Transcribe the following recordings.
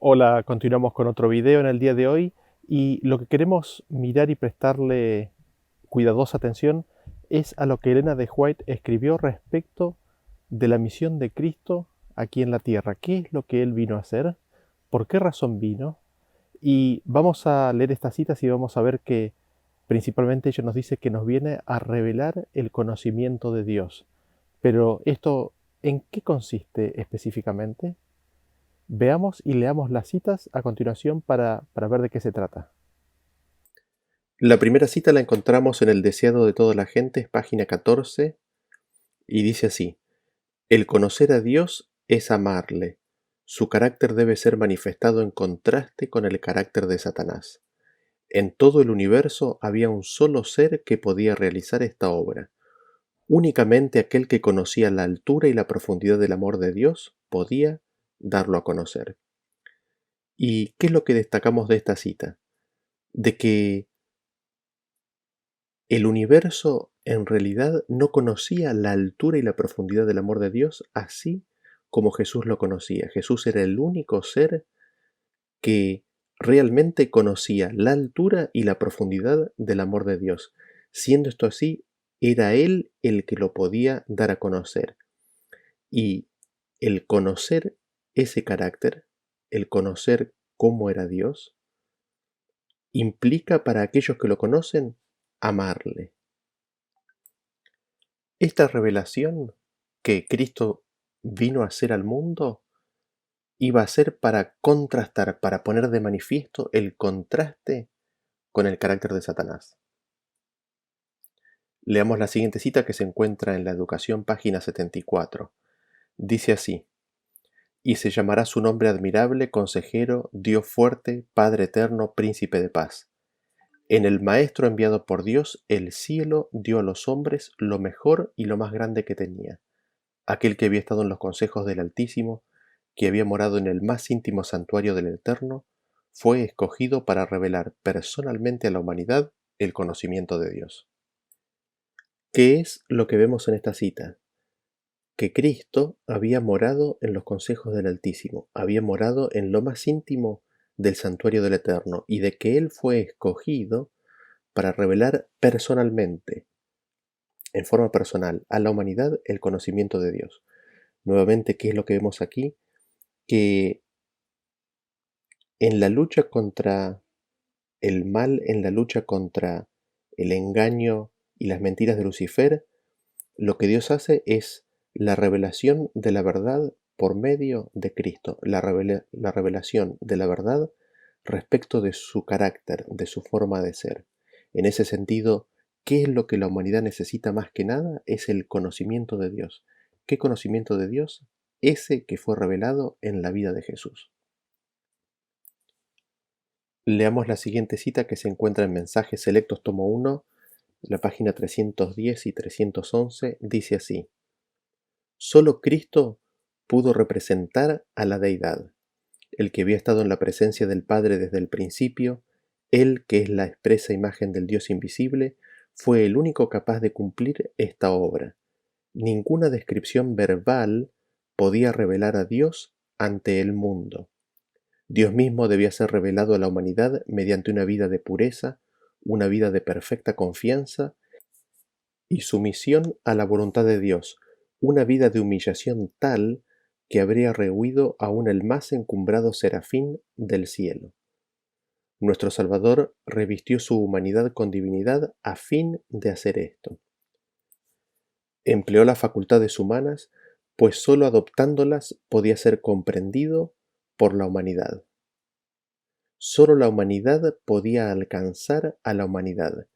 Hola, continuamos con otro video en el día de hoy y lo que queremos mirar y prestarle cuidadosa atención es a lo que Elena de White escribió respecto de la misión de Cristo aquí en la tierra. ¿Qué es lo que Él vino a hacer? ¿Por qué razón vino? Y vamos a leer estas citas y vamos a ver que principalmente ella nos dice que nos viene a revelar el conocimiento de Dios. Pero esto, ¿en qué consiste específicamente? Veamos y leamos las citas a continuación para ver de qué se trata. La primera cita la encontramos en El deseado de toda la gente, es página 14, y dice así: El conocer a Dios es amarle. Su carácter debe ser manifestado en contraste con el carácter de Satanás. En todo el universo había un solo ser que podía realizar esta obra. Únicamente aquel que conocía la altura y la profundidad del amor de Dios podía darlo a conocer. ¿Y qué es lo que destacamos de esta cita? De que el universo en realidad no conocía la altura y la profundidad del amor de Dios así como Jesús lo conocía. Jesús era el único ser que realmente conocía la altura y la profundidad del amor de Dios. Siendo esto así, era Él el que lo podía dar a conocer. Y el conocer ese carácter, el conocer cómo era Dios, implica para aquellos que lo conocen amarle. Esta revelación que Cristo vino a hacer al mundo iba a ser para contrastar, para poner de manifiesto el contraste con el carácter de Satanás. Leamos la siguiente cita que se encuentra en la Educación, página 74. Dice así: Y se llamará su nombre admirable, consejero, Dios fuerte, Padre eterno, príncipe de paz. En el Maestro enviado por Dios, el cielo dio a los hombres lo mejor y lo más grande que tenía. Aquel que había estado en los consejos del Altísimo, que había morado en el más íntimo santuario del Eterno, fue escogido para revelar personalmente a la humanidad el conocimiento de Dios. ¿Qué es lo que vemos en esta cita? Que Cristo había morado en los consejos del Altísimo, había morado en lo más íntimo del santuario del Eterno, y de que Él fue escogido para revelar personalmente, en forma personal, a la humanidad el conocimiento de Dios. Nuevamente, ¿qué es lo que vemos aquí? Que en la lucha contra el mal, en la lucha contra el engaño y las mentiras de Lucifer, lo que Dios hace es la revelación de la verdad por medio de Cristo, la revelación de la verdad respecto de su carácter, de su forma de ser. En ese sentido, ¿qué es lo que la humanidad necesita más que nada? Es el conocimiento de Dios. ¿Qué conocimiento de Dios? Ese que fue revelado en la vida de Jesús. Leamos la siguiente cita que se encuentra en Mensajes Selectos, tomo 1, la página 310 y 311, dice así: Solo Cristo pudo representar a la deidad, el que había estado en la presencia del Padre desde el principio, Él que es la expresa imagen del Dios invisible, fue el único capaz de cumplir esta obra. Ninguna descripción verbal podía revelar a Dios ante el mundo. Dios mismo debía ser revelado a la humanidad mediante una vida de pureza, una vida de perfecta confianza y sumisión a la voluntad de Dios, una vida de humillación tal que habría rehuido aún el más encumbrado serafín del cielo. Nuestro Salvador revistió su humanidad con divinidad a fin de hacer esto. Empleó las facultades humanas, pues sólo adoptándolas podía ser comprendido por la humanidad. Sólo la humanidad podía alcanzar a la humanidad.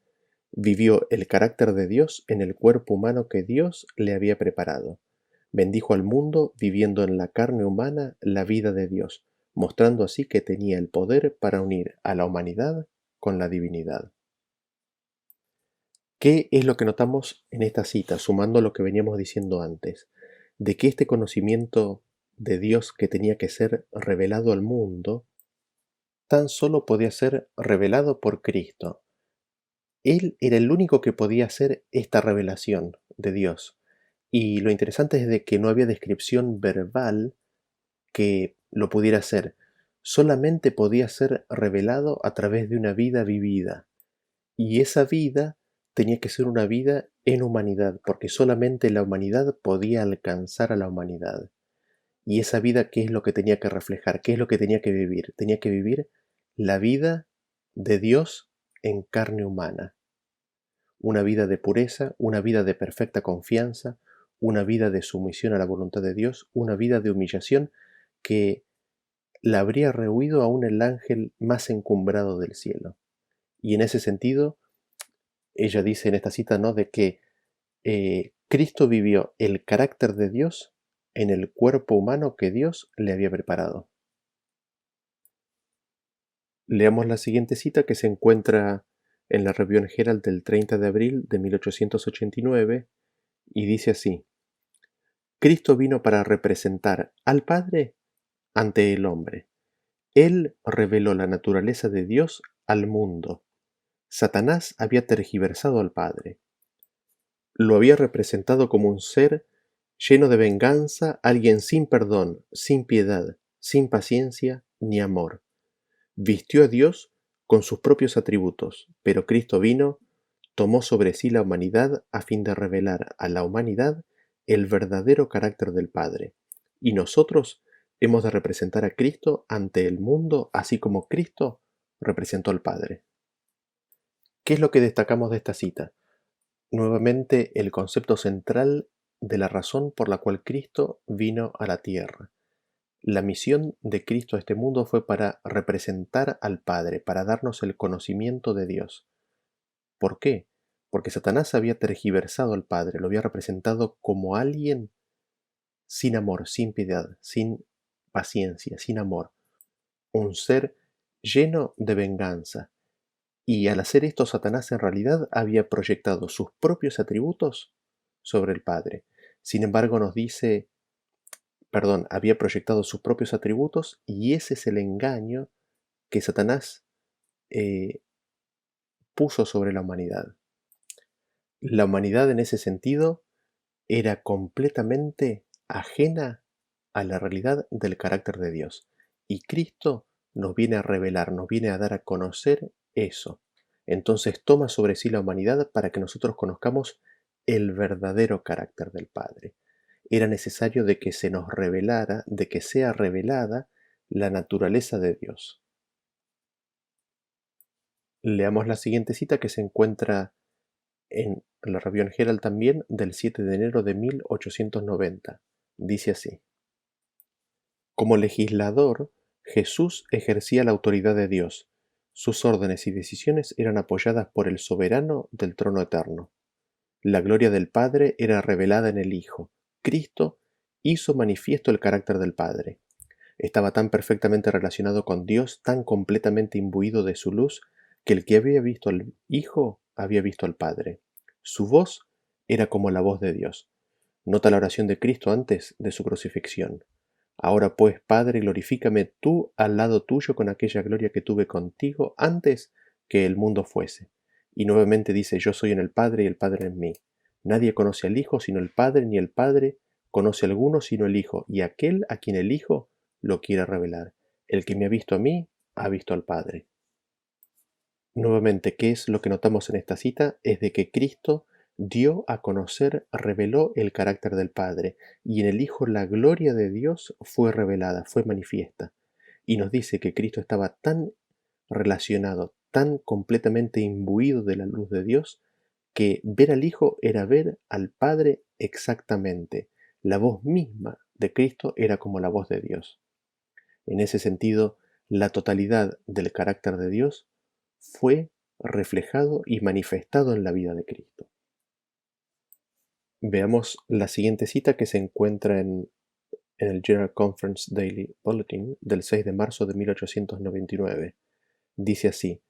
Vivió el carácter de Dios en el cuerpo humano que Dios le había preparado. Bendijo al mundo viviendo en la carne humana la vida de Dios, mostrando así que tenía el poder para unir a la humanidad con la divinidad. ¿Qué es lo que notamos en esta cita, sumando lo que veníamos diciendo antes? De que este conocimiento de Dios que tenía que ser revelado al mundo, tan solo podía ser revelado por Cristo. Él era el único que podía hacer esta revelación de Dios. Y lo interesante es de que no había descripción verbal que lo pudiera hacer. solamente podía ser revelado a través de una vida vivida. Y esa vida tenía que ser una vida en humanidad, porque solamente la humanidad podía alcanzar a la humanidad. Y esa vida, ¿qué es lo que tenía que reflejar? ¿Qué es lo que tenía que vivir? Tenía que vivir la vida de Dios en carne humana. Una vida de pureza, una vida de perfecta confianza, una vida de sumisión a la voluntad de Dios, una vida de humillación que la habría rehuido aún el ángel más encumbrado del cielo. Y en ese sentido, ella dice en esta cita, ¿no?, de que Cristo vivió el carácter de Dios en el cuerpo humano que Dios le había preparado. Leamos la siguiente cita que se encuentra en la Review and Herald del 30 de abril de 1889 y dice así: Cristo vino para representar al Padre ante el hombre. Él reveló la naturaleza de Dios al mundo. Satanás había tergiversado al Padre. Lo había representado como un ser lleno de venganza, alguien sin perdón, sin piedad, sin paciencia ni amor. Vistió a Dios con sus propios atributos, pero Cristo vino, tomó sobre sí la humanidad a fin de revelar a la humanidad el verdadero carácter del Padre. Y nosotros hemos de representar a Cristo ante el mundo, así como Cristo representó al Padre. ¿Qué es lo que destacamos de esta cita? Nuevamente el concepto central de la razón por la cual Cristo vino a la tierra. La misión de Cristo a este mundo fue para representar al Padre, para darnos el conocimiento de Dios. ¿Por qué? Porque Satanás había tergiversado al Padre, lo había representado como alguien sin amor, sin piedad, sin paciencia, sin amor, un ser lleno de venganza. Y al hacer esto, Satanás en realidad había proyectado sus propios atributos sobre el Padre. Sin embargo, nos dice, había proyectado sus propios atributos y ese es el engaño que Satanás eh, puso sobre la humanidad. La humanidad en ese sentido era completamente ajena a la realidad del carácter de Dios. Y Cristo nos viene a revelar, nos viene a dar a conocer eso. Entonces toma sobre sí la humanidad para que nosotros conozcamos el verdadero carácter del Padre. Era necesario de que se nos revelara, de que sea revelada la naturaleza de Dios. Leamos la siguiente cita que se encuentra en la Review and Herald también del 7 de enero de 1890. Dice así: Como legislador, Jesús ejercía la autoridad de Dios. Sus órdenes y decisiones eran apoyadas por el soberano del trono eterno. La gloria del Padre era revelada en el Hijo. Cristo hizo manifiesto el carácter del Padre. Estaba tan perfectamente relacionado con Dios, tan completamente imbuido de su luz, que el que había visto al Hijo había visto al Padre. Su voz era como la voz de Dios. Nota la oración de Cristo antes de su crucifixión. Ahora pues, Padre, glorifícame tú al lado tuyo con aquella gloria que tuve contigo antes que el mundo fuese. Y nuevamente dice, yo soy en el Padre y el Padre en mí. Nadie conoce al Hijo sino el Padre, ni el Padre conoce a alguno sino el Hijo, y aquel a quien el Hijo lo quiere revelar. El que me ha visto a mí, ha visto al Padre. Nuevamente, ¿qué es lo que notamos en esta cita? Es de que Cristo dio a conocer, reveló el carácter del Padre, y en el Hijo la gloria de Dios fue revelada, fue manifiesta. Y nos dice que Cristo estaba tan relacionado, tan completamente imbuido de la luz de Dios, que ver al Hijo era ver al Padre exactamente. La voz misma de Cristo era como la voz de Dios. En ese sentido, la totalidad del carácter de Dios fue reflejado y manifestado en la vida de Cristo. Veamos la siguiente cita que se encuentra en el General Conference Daily Bulletin del 6 de marzo de 1899. Dice así: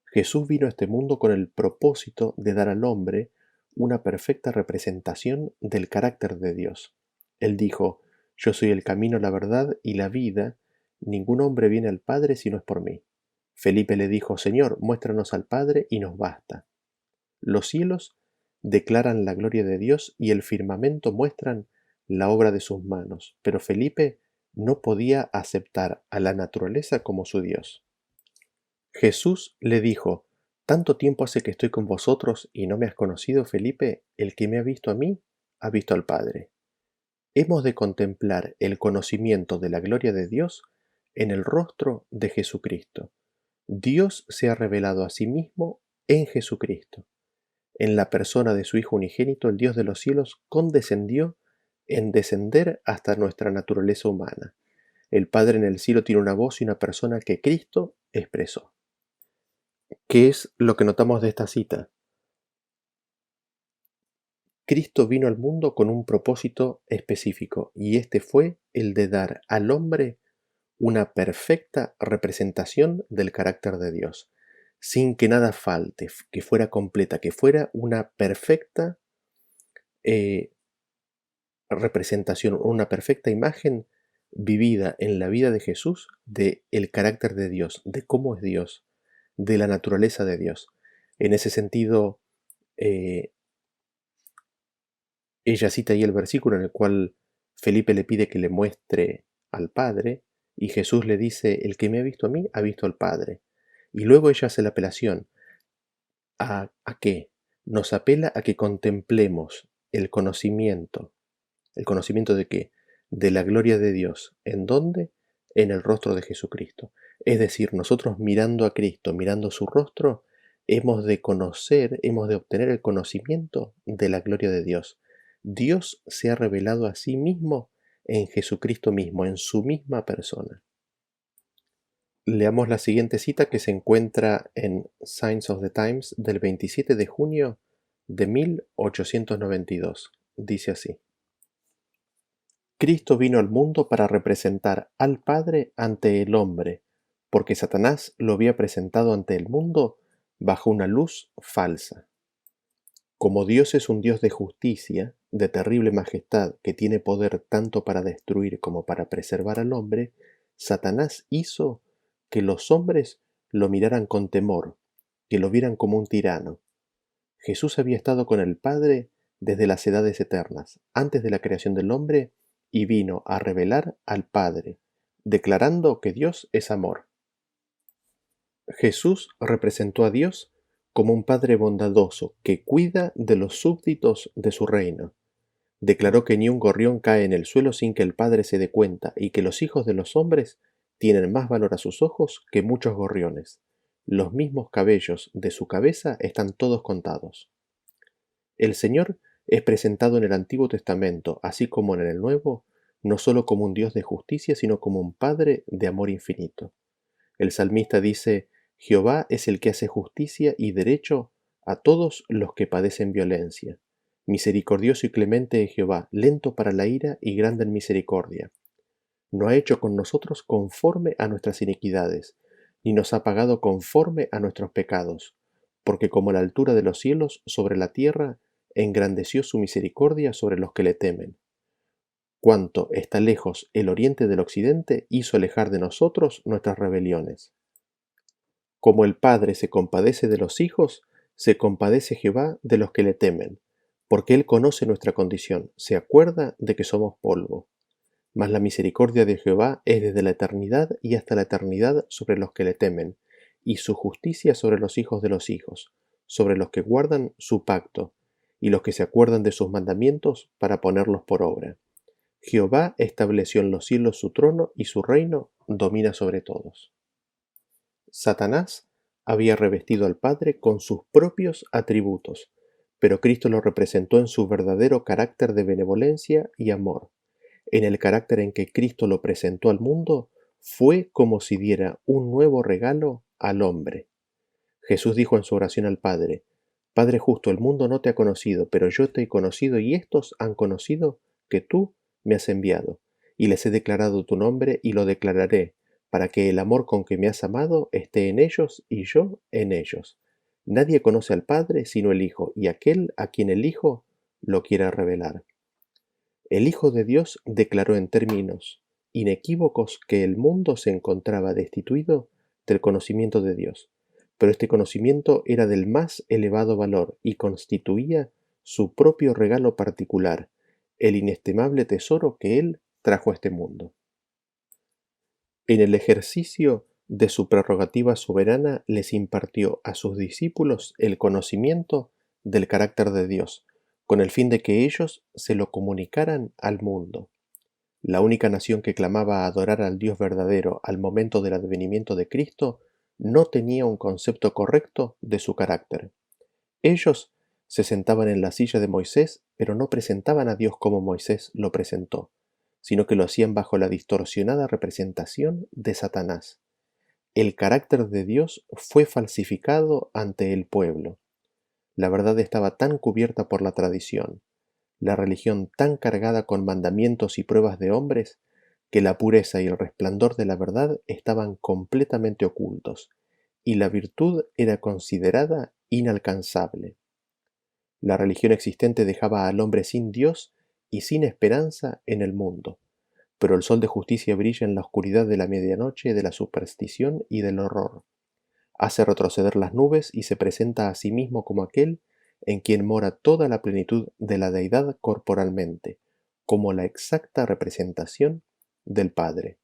Jesús vino a este mundo con el propósito de dar al hombre una perfecta representación del carácter de Dios. Él dijo, yo soy el camino, la verdad y la vida, ningún hombre viene al Padre si no es por mí. Felipe le dijo, Señor, muéstranos al Padre y nos basta. Los cielos declaran la gloria de Dios y el firmamento muestran la obra de sus manos, pero Felipe no podía aceptar a la naturaleza como su Dios. Jesús le dijo: «¿Tanto tiempo hace que estoy con vosotros y no me has conocido, Felipe? El que me ha visto a mí, ha visto al Padre». Hemos de contemplar el conocimiento de la gloria de Dios en el rostro de Jesucristo. Dios se ha revelado a sí mismo en Jesucristo. En la persona de su Hijo unigénito, el Dios de los cielos condescendió en descender hasta nuestra naturaleza humana. El Padre en el cielo tiene una voz y una persona que Cristo expresó. ¿Qué es lo que notamos de esta cita? Cristo vino al mundo con un propósito específico, y este fue el de dar al hombre una perfecta representación del carácter de Dios, sin que nada falte, que fuera completa, que fuera una perfecta eh, representación, una perfecta imagen vivida en la vida de Jesús de el carácter de Dios, de cómo es Dios, de la naturaleza de Dios. En ese sentido, eh, ella cita ahí el versículo en el cual Felipe le pide que le muestre al Padre, y Jesús le dice: «El que me ha visto a mí, ha visto al Padre». Y luego ella hace la apelación. ¿A qué? Nos apela a que contemplemos el conocimiento. ¿El conocimiento de qué? De la gloria de Dios. ¿En dónde? En el rostro de Jesucristo. Es decir, nosotros mirando a Cristo, mirando su rostro, hemos de conocer, hemos de obtener el conocimiento de la gloria de Dios. Dios se ha revelado a sí mismo en Jesucristo mismo, en su misma persona. Leamos la siguiente cita que se encuentra en Signs of the Times del 27 de junio de 1892. Dice así: Cristo vino al mundo para representar al Padre ante el hombre, porque Satanás lo había presentado ante el mundo bajo una luz falsa. Como Dios es un Dios de justicia, de terrible majestad, que tiene poder tanto para destruir como para preservar al hombre, Satanás hizo que los hombres lo miraran con temor, que lo vieran como un tirano. Jesús había estado con el Padre desde las edades eternas, antes de la creación del hombre, y vino a revelar al Padre, declarando que Dios es amor. Jesús representó a Dios como un Padre bondadoso que cuida de los súbditos de su reino. Declaró que ni un gorrión cae en el suelo sin que el Padre se dé cuenta, y que los hijos de los hombres tienen más valor a sus ojos que muchos gorriones. Los mismos cabellos de su cabeza están todos contados. El Señor es presentado en el Antiguo Testamento, así como en el Nuevo, no solo como un Dios de justicia, sino como un Padre de amor infinito. El salmista dice: Jehová es el que hace justicia y derecho a todos los que padecen violencia. Misericordioso y clemente es Jehová, lento para la ira y grande en misericordia. No ha hecho con nosotros conforme a nuestras iniquidades, ni nos ha pagado conforme a nuestros pecados, porque como la altura de los cielos sobre la tierra, engrandeció su misericordia sobre los que le temen. Cuanto está lejos el oriente del occidente, hizo alejar de nosotros nuestras rebeliones. Como el Padre se compadece de los hijos, se compadece Jehová de los que le temen, porque Él conoce nuestra condición, se acuerda de que somos polvo. Mas la misericordia de Jehová es desde la eternidad y hasta la eternidad sobre los que le temen, y su justicia sobre los hijos de los hijos, sobre los que guardan su pacto, y los que se acuerdan de sus mandamientos para ponerlos por obra. Jehová estableció en los cielos su trono, y su reino domina sobre todos. Satanás había revestido al Padre con sus propios atributos, pero Cristo lo representó en su verdadero carácter de benevolencia y amor. En el carácter en que Cristo lo presentó al mundo, fue como si diera un nuevo regalo al hombre. Jesús dijo en su oración al Padre: Padre justo, el mundo no te ha conocido, pero yo te he conocido, y éstos han conocido que tú me has enviado, y les he declarado tu nombre y lo declararé, para que el amor con que me has amado esté en ellos y yo en ellos. Nadie conoce al Padre sino el Hijo, y aquel a quien el Hijo lo quiera revelar. El Hijo de Dios declaró en términos inequívocos que el mundo se encontraba destituido del conocimiento de Dios, pero este conocimiento era del más elevado valor y constituía su propio regalo particular, el inestimable tesoro que Él trajo a este mundo. En el ejercicio de su prerrogativa soberana les impartió a sus discípulos el conocimiento del carácter de Dios, con el fin de que ellos se lo comunicaran al mundo. La única nación que clamaba a adorar al Dios verdadero al momento del advenimiento de Cristo no tenía un concepto correcto de su carácter. Ellos se sentaban en la silla de Moisés, pero no presentaban a Dios como Moisés lo presentó, sino que lo hacían bajo la distorsionada representación de Satanás. El carácter de Dios fue falsificado ante el pueblo. La verdad estaba tan cubierta por la tradición, la religión tan cargada con mandamientos y pruebas de hombres, que la pureza y el resplandor de la verdad estaban completamente ocultos, y la virtud era considerada inalcanzable. La religión existente dejaba al hombre sin Dios y sin esperanza en el mundo, pero el sol de justicia brilla en la oscuridad de la medianoche, de la superstición y del horror. Hace retroceder las nubes y se presenta a sí mismo como aquel en quien mora toda la plenitud de la deidad corporalmente, como la exacta representación del Padre.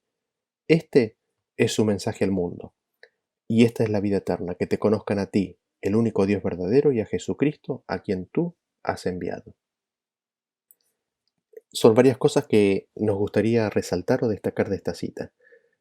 Este es su mensaje al mundo, y esta es la vida eterna, que te conozcan a ti, el único Dios verdadero, y a Jesucristo, a quien tú has enviado. Son varias cosas que nos gustaría resaltar o destacar de esta cita.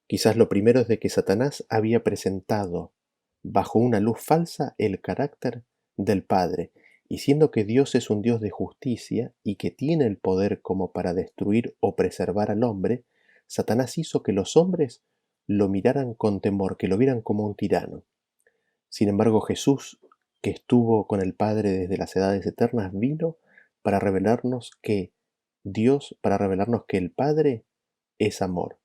Quizás lo primero es de que Satanás había presentado bajo una luz falsa el carácter del Padre, y siendo que Dios es un Dios de justicia y que tiene el poder como para destruir o preservar al hombre, Satanás hizo que los hombres lo miraran con temor, que lo vieran como un tirano. Sin embargo, Jesús, que estuvo con el Padre desde las edades eternas, vino para revelarnos que para revelarnos que el Padre es amor.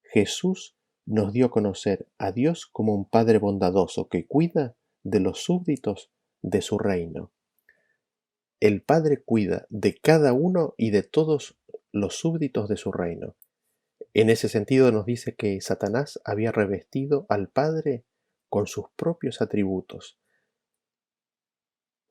Jesús nos dio a conocer a Dios como un Padre bondadoso que cuida de los súbditos de su reino. El Padre cuida de cada uno y de todos los súbditos de su reino. En ese sentido nos dice que Satanás había revestido al Padre con sus propios atributos.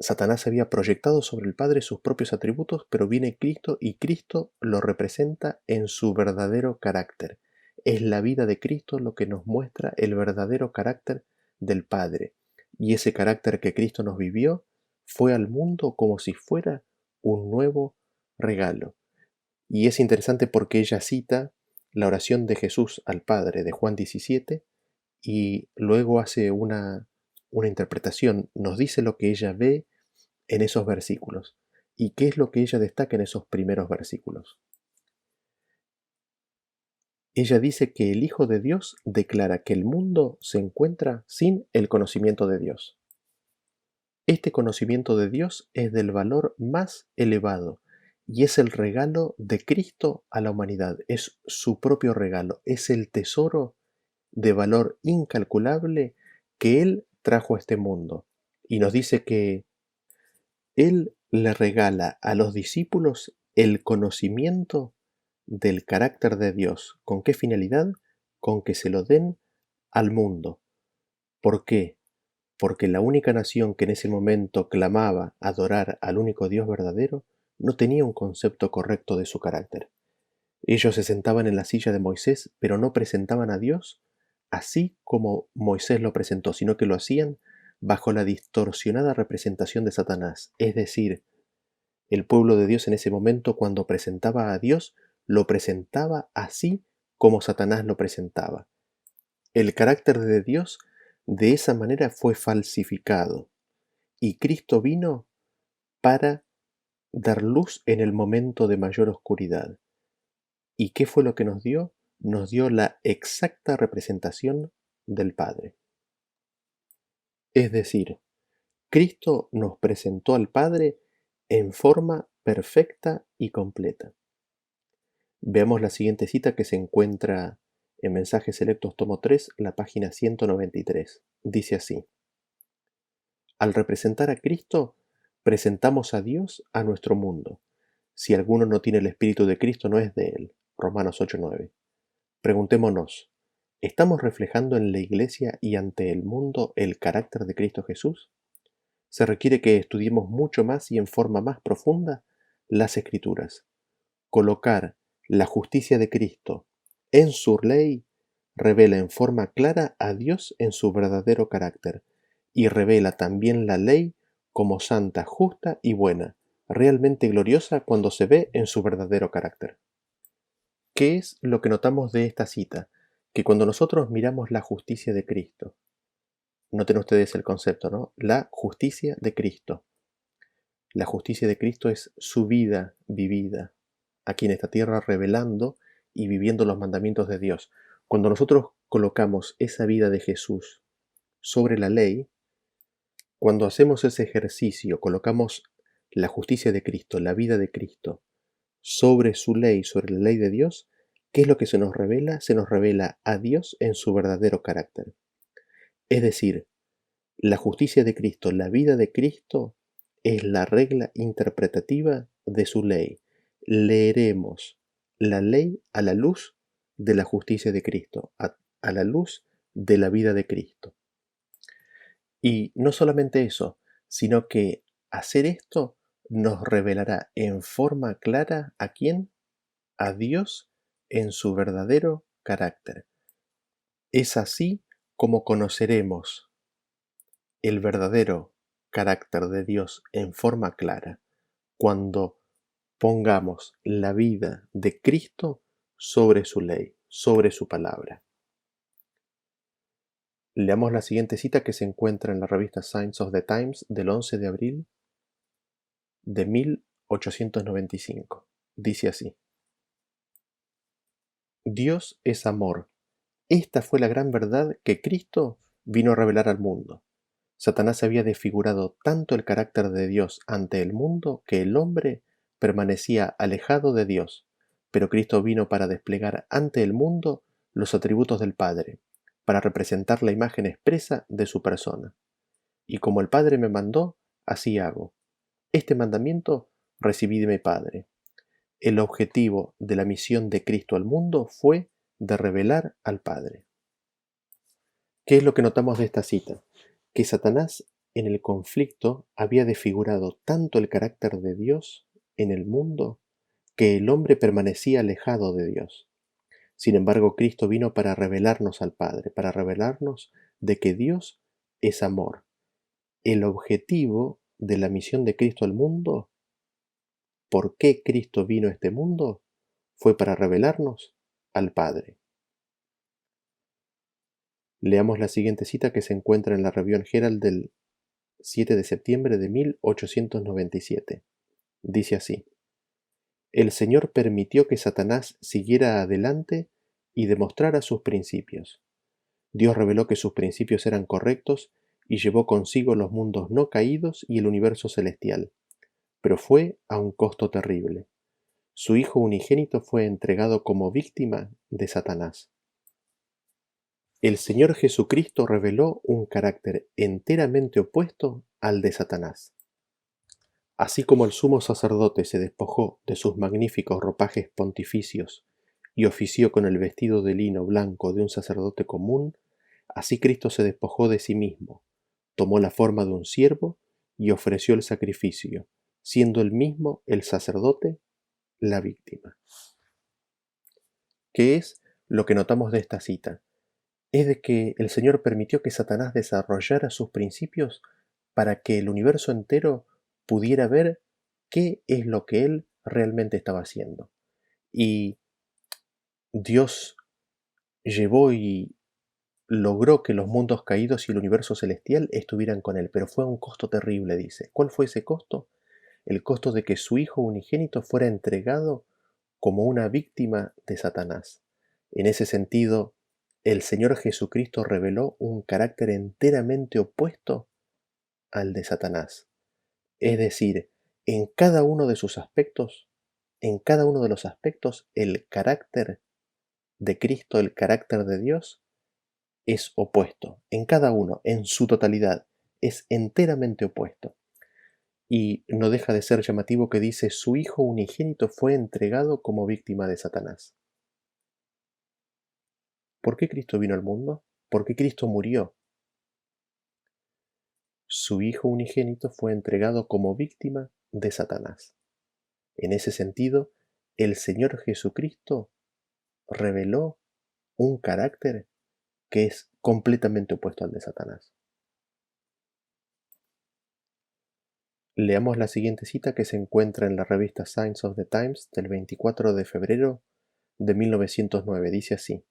Satanás había proyectado sobre el Padre sus propios atributos, pero viene Cristo y Cristo lo representa en su verdadero carácter. Es la vida de Cristo lo que nos muestra el verdadero carácter del Padre. Y ese carácter que Cristo nos vivió fue al mundo como si fuera un nuevo regalo. Y es interesante porque ella cita la oración de Jesús al Padre de Juan 17 y luego hace una interpretación, nos dice lo que ella ve en esos versículos. ¿Y qué es lo que ella destaca en esos primeros versículos? Ella dice que el Hijo de Dios declara que el mundo se encuentra sin el conocimiento de Dios. Este conocimiento de Dios es del valor más elevado y es el regalo de Cristo a la humanidad. Es su propio regalo, es el tesoro de valor incalculable que Él trajo a este mundo. Y nos dice que Él le regala a los discípulos el conocimiento del carácter de Dios. ¿Con qué finalidad? Con que se lo den al mundo. ¿Por qué? Porque la única nación que en ese momento clamaba adorar al único Dios verdadero no tenía un concepto correcto de su carácter. Ellos se sentaban en la silla de Moisés, pero no presentaban a Dios así como Moisés lo presentó, sino que lo hacían bajo la distorsionada representación de Satanás. Es decir, el pueblo de Dios en ese momento, cuando presentaba a Dios, lo presentaba así como Satanás lo presentaba. El carácter de Dios de esa manera fue falsificado y Cristo vino para dar luz en el momento de mayor oscuridad. ¿Y qué fue lo que nos dio? Nos dio la exacta representación del Padre. Es decir, Cristo nos presentó al Padre en forma perfecta y completa. Veamos la siguiente cita que se encuentra en Mensajes Selectos tomo 3, la página 193. Dice así: Al representar a Cristo, presentamos a Dios a nuestro mundo. Si alguno no tiene el Espíritu de Cristo, no es de él. Romanos 8:9. Preguntémonos, ¿estamos reflejando en la Iglesia y ante el mundo el carácter de Cristo Jesús? Se requiere que estudiemos mucho más y en forma más profunda las Escrituras. Colocar la justicia de Cristo en su ley revela en forma clara a Dios en su verdadero carácter, y revela también la ley como santa, justa y buena, realmente gloriosa cuando se ve en su verdadero carácter. ¿Qué es lo que notamos de esta cita? Que cuando nosotros miramos la justicia de Cristo, noten ustedes el concepto, ¿no? La justicia de Cristo. La justicia de Cristo es su vida vivida aquí en esta tierra, revelando y viviendo los mandamientos de Dios. Cuando nosotros colocamos esa vida de Jesús sobre la ley, cuando hacemos ese ejercicio, colocamos la justicia de Cristo, la vida de Cristo, sobre su ley, sobre la ley de Dios, ¿qué es lo que se nos revela? Se nos revela a Dios en su verdadero carácter. Es decir, la justicia de Cristo, la vida de Cristo, es la regla interpretativa de su ley. Leeremos la ley a la luz de la justicia de Cristo, a la luz de la vida de Cristo. Y no solamente eso, sino que hacer esto nos revelará en forma clara a quién, a Dios en su verdadero carácter. Es así como conoceremos el verdadero carácter de Dios en forma clara, cuando pongamos la vida de Cristo sobre su ley, sobre su palabra. Leamos la siguiente cita que se encuentra en la revista Signs of the Times del 11 de abril de 1895. Dice así: Dios es amor. Esta fue la gran verdad que Cristo vino a revelar al mundo. Satanás había desfigurado tanto el carácter de Dios ante el mundo que el hombre permanecía alejado de Dios, pero Cristo vino para desplegar ante el mundo los atributos del Padre, para representar la imagen expresa de su persona. Y como el Padre me mandó, así hago. Este mandamiento recibí de mi Padre. El objetivo de la misión de Cristo al mundo fue de revelar al Padre. ¿Qué es lo que notamos de esta cita? Que Satanás en el conflicto había desfigurado tanto el carácter de Dios en el mundo que el hombre permanecía alejado de Dios. Sin embargo, Cristo vino para revelarnos al Padre, para revelarnos de que Dios es amor. El objetivo de la misión de Cristo al mundo, ¿por qué Cristo vino a este mundo? Fue para revelarnos al Padre. Leamos la siguiente cita que se encuentra en la Review Herald del 7 de septiembre de 1897. Dice así: El Señor permitió que Satanás siguiera adelante y demostrara sus principios. Dios reveló que sus principios eran correctos y llevó consigo los mundos no caídos y el universo celestial, pero fue a un costo terrible. Su Hijo unigénito fue entregado como víctima de Satanás. El Señor Jesucristo reveló un carácter enteramente opuesto al de Satanás. Así como el sumo sacerdote se despojó de sus magníficos ropajes pontificios y ofició con el vestido de lino blanco de un sacerdote común, así Cristo se despojó de sí mismo, tomó la forma de un siervo y ofreció el sacrificio, siendo él mismo el sacerdote, la víctima. ¿Qué es lo que notamos de esta cita? Es de que el Señor permitió que Satanás desarrollara sus principios para que el universo entero pudiera ver qué es lo que él realmente estaba haciendo. Y Dios llevó y logró que los mundos caídos y el universo celestial estuvieran con él, pero fue a un costo terrible, dice. ¿Cuál fue ese costo? El costo de que su Hijo unigénito fuera entregado como una víctima de Satanás. En ese sentido, el Señor Jesucristo reveló un carácter enteramente opuesto al de Satanás. Es decir, en cada uno de sus aspectos, en cada uno de los aspectos, el carácter de Cristo, el carácter de Dios, es opuesto. En cada uno, en su totalidad, es enteramente opuesto. Y no deja de ser llamativo que dice: su Hijo unigénito fue entregado como víctima de Satanás. ¿Por qué Cristo vino al mundo? ¿Por qué Cristo murió? Su Hijo unigénito fue entregado como víctima de Satanás. En ese sentido, el Señor Jesucristo reveló un carácter que es completamente opuesto al de Satanás. Leamos la siguiente cita que se encuentra en la revista Signs of the Times del 24 de febrero de 1909. Dice así: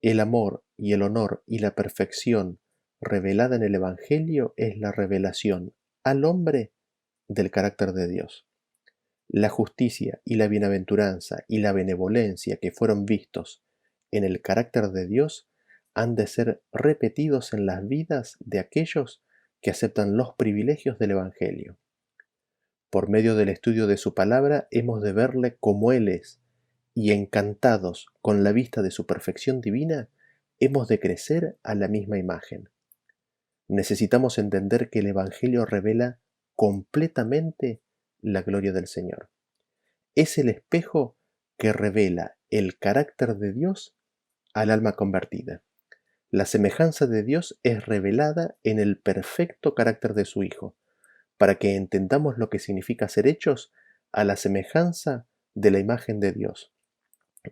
el amor y el honor y la perfección revelada en el Evangelio es la revelación al hombre del carácter de Dios. La justicia y la bienaventuranza y la benevolencia que fueron vistos en el carácter de Dios han de ser repetidos en las vidas de aquellos que aceptan los privilegios del Evangelio. Por medio del estudio de su palabra hemos de verle como Él es, y encantados con la vista de su perfección divina, hemos de crecer a la misma imagen. Necesitamos entender que el Evangelio revela completamente la gloria del Señor. Es el espejo que revela el carácter de Dios al alma convertida. La semejanza de Dios es revelada en el perfecto carácter de su Hijo, para que entendamos lo que significa ser hechos a la semejanza de la imagen de Dios,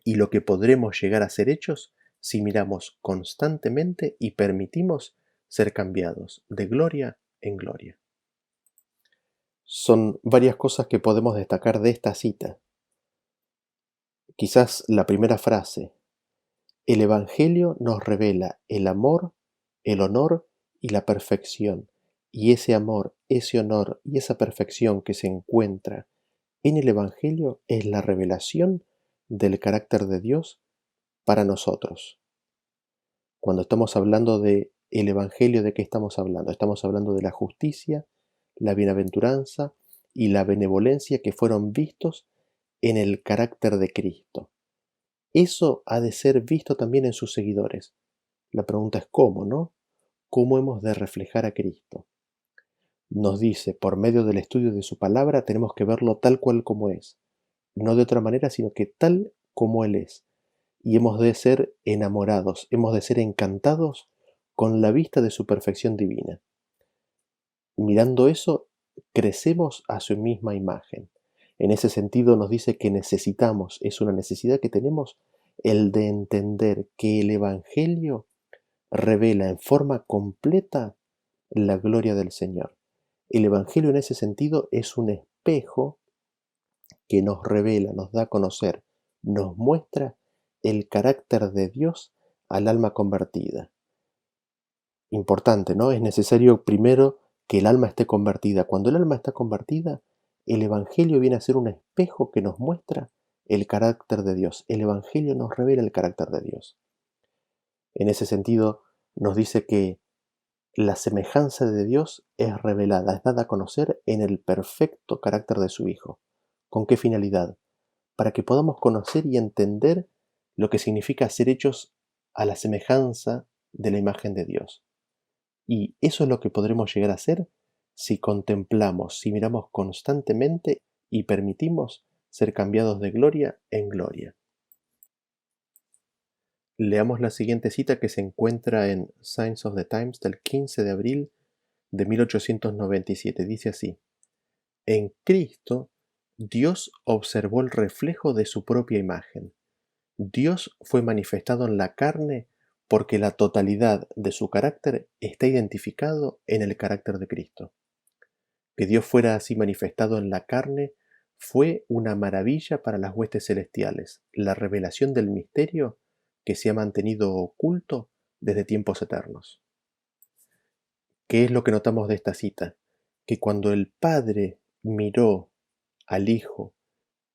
y lo que podremos llegar a ser hechos si miramos constantemente y permitimos ser cambiados de gloria en gloria. Son varias cosas que podemos destacar de esta cita. Quizás la primera frase: el Evangelio nos revela el amor, el honor y la perfección, y ese amor, ese honor y esa perfección que se encuentra en el Evangelio es la revelación del carácter de Dios para nosotros. Cuando estamos hablando de el Evangelio, ¿de qué estamos hablando? Estamos hablando de la justicia, la bienaventuranza y la benevolencia que fueron vistos en el carácter de Cristo. Eso ha de ser visto también en sus seguidores. La pregunta es cómo, ¿no? ¿Cómo hemos de reflejar a Cristo? Nos dice, por medio del estudio de su palabra, tenemos que verlo tal cual como es. No de otra manera, sino que tal como Él es. Y hemos de ser enamorados, hemos de ser encantados con la vista de su perfección divina. Mirando eso, crecemos a su misma imagen. En ese sentido nos dice que necesitamos, es una necesidad que tenemos, el de entender que el Evangelio revela en forma completa la gloria del Señor. El Evangelio en ese sentido es un espejo que nos revela, nos da a conocer, nos muestra el carácter de Dios al alma convertida. Importante, ¿no? Es necesario primero que el alma esté convertida. Cuando el alma está convertida, el Evangelio viene a ser un espejo que nos muestra el carácter de Dios. El Evangelio nos revela el carácter de Dios. En ese sentido, nos dice que la semejanza de Dios es revelada, es dada a conocer en el perfecto carácter de su Hijo. ¿Con qué finalidad? Para que podamos conocer y entender lo que significa ser hechos a la semejanza de la imagen de Dios. Y eso es lo que podremos llegar a hacer si contemplamos, si miramos constantemente y permitimos ser cambiados de gloria en gloria. Leamos la siguiente cita que se encuentra en Signs of the Times del 15 de abril de 1897. Dice así: en Cristo, Dios observó el reflejo de su propia imagen. Dios fue manifestado en la carne porque la totalidad de su carácter está identificado en el carácter de Cristo. Que Dios fuera así manifestado en la carne fue una maravilla para las huestes celestiales, la revelación del misterio que se ha mantenido oculto desde tiempos eternos. ¿Qué es lo que notamos de esta cita? Que cuando el Padre miró al Hijo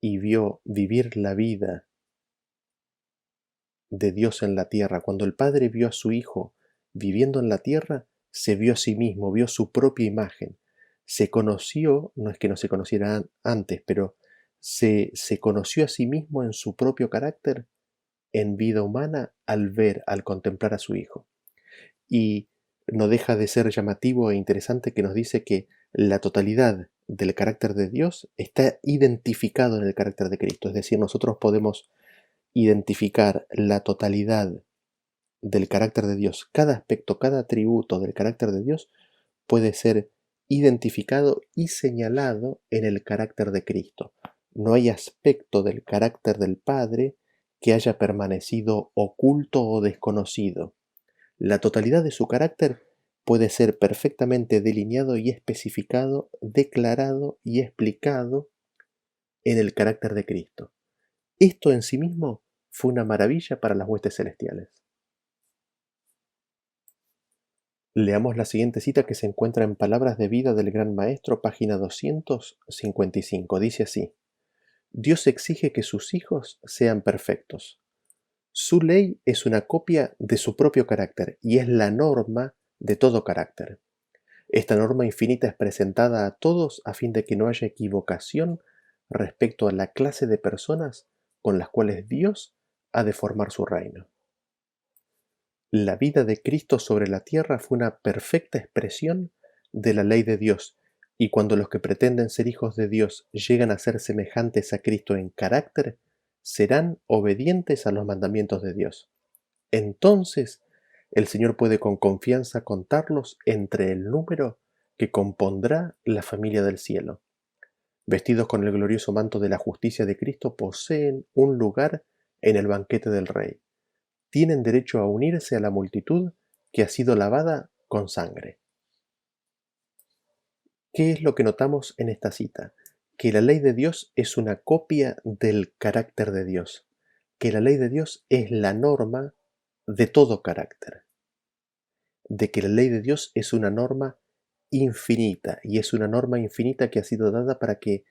y vio vivir la vida de Dios en la tierra, cuando el Padre vio a su Hijo viviendo en la tierra, se vio a sí mismo, vio su propia imagen. Se conoció, no es que no se conociera antes, pero se conoció a sí mismo en su propio carácter, en vida humana, al ver, al contemplar a su Hijo. Y no deja de ser llamativo e interesante que nos dice que la totalidad del carácter de Dios está identificado en el carácter de Cristo. Es decir, nosotros podemos identificar la totalidad del carácter de Dios. Cada aspecto, cada atributo del carácter de Dios puede ser identificado y señalado en el carácter de Cristo. No hay aspecto del carácter del Padre que haya permanecido oculto o desconocido. La totalidad de su carácter puede ser perfectamente delineado y especificado, declarado y explicado en el carácter de Cristo. Esto en sí mismo fue una maravilla para las huestes celestiales. Leamos la siguiente cita que se encuentra en Palabras de Vida del Gran Maestro, página 255. Dice así: Dios exige que sus hijos sean perfectos. Su ley es una copia de su propio carácter y es la norma de todo carácter. Esta norma infinita es presentada a todos a fin de que no haya equivocación respecto a la clase de personas con las cuales Dios ha de formar su reino. La vida de Cristo sobre la tierra fue una perfecta expresión de la ley de Dios, y cuando los que pretenden ser hijos de Dios llegan a ser semejantes a Cristo en carácter, serán obedientes a los mandamientos de Dios. Entonces, el Señor puede con confianza contarlos entre el número que compondrá la familia del cielo. Vestidos con el glorioso manto de la justicia de Cristo, poseen un lugar en el banquete del Rey. Tienen derecho a unirse a la multitud que ha sido lavada con sangre. ¿Qué es lo que notamos en esta cita? Que la ley de Dios es una copia del carácter de Dios, que la ley de Dios es la norma de todo carácter, de que la ley de Dios es una norma infinita, y es una norma infinita que ha sido dada para que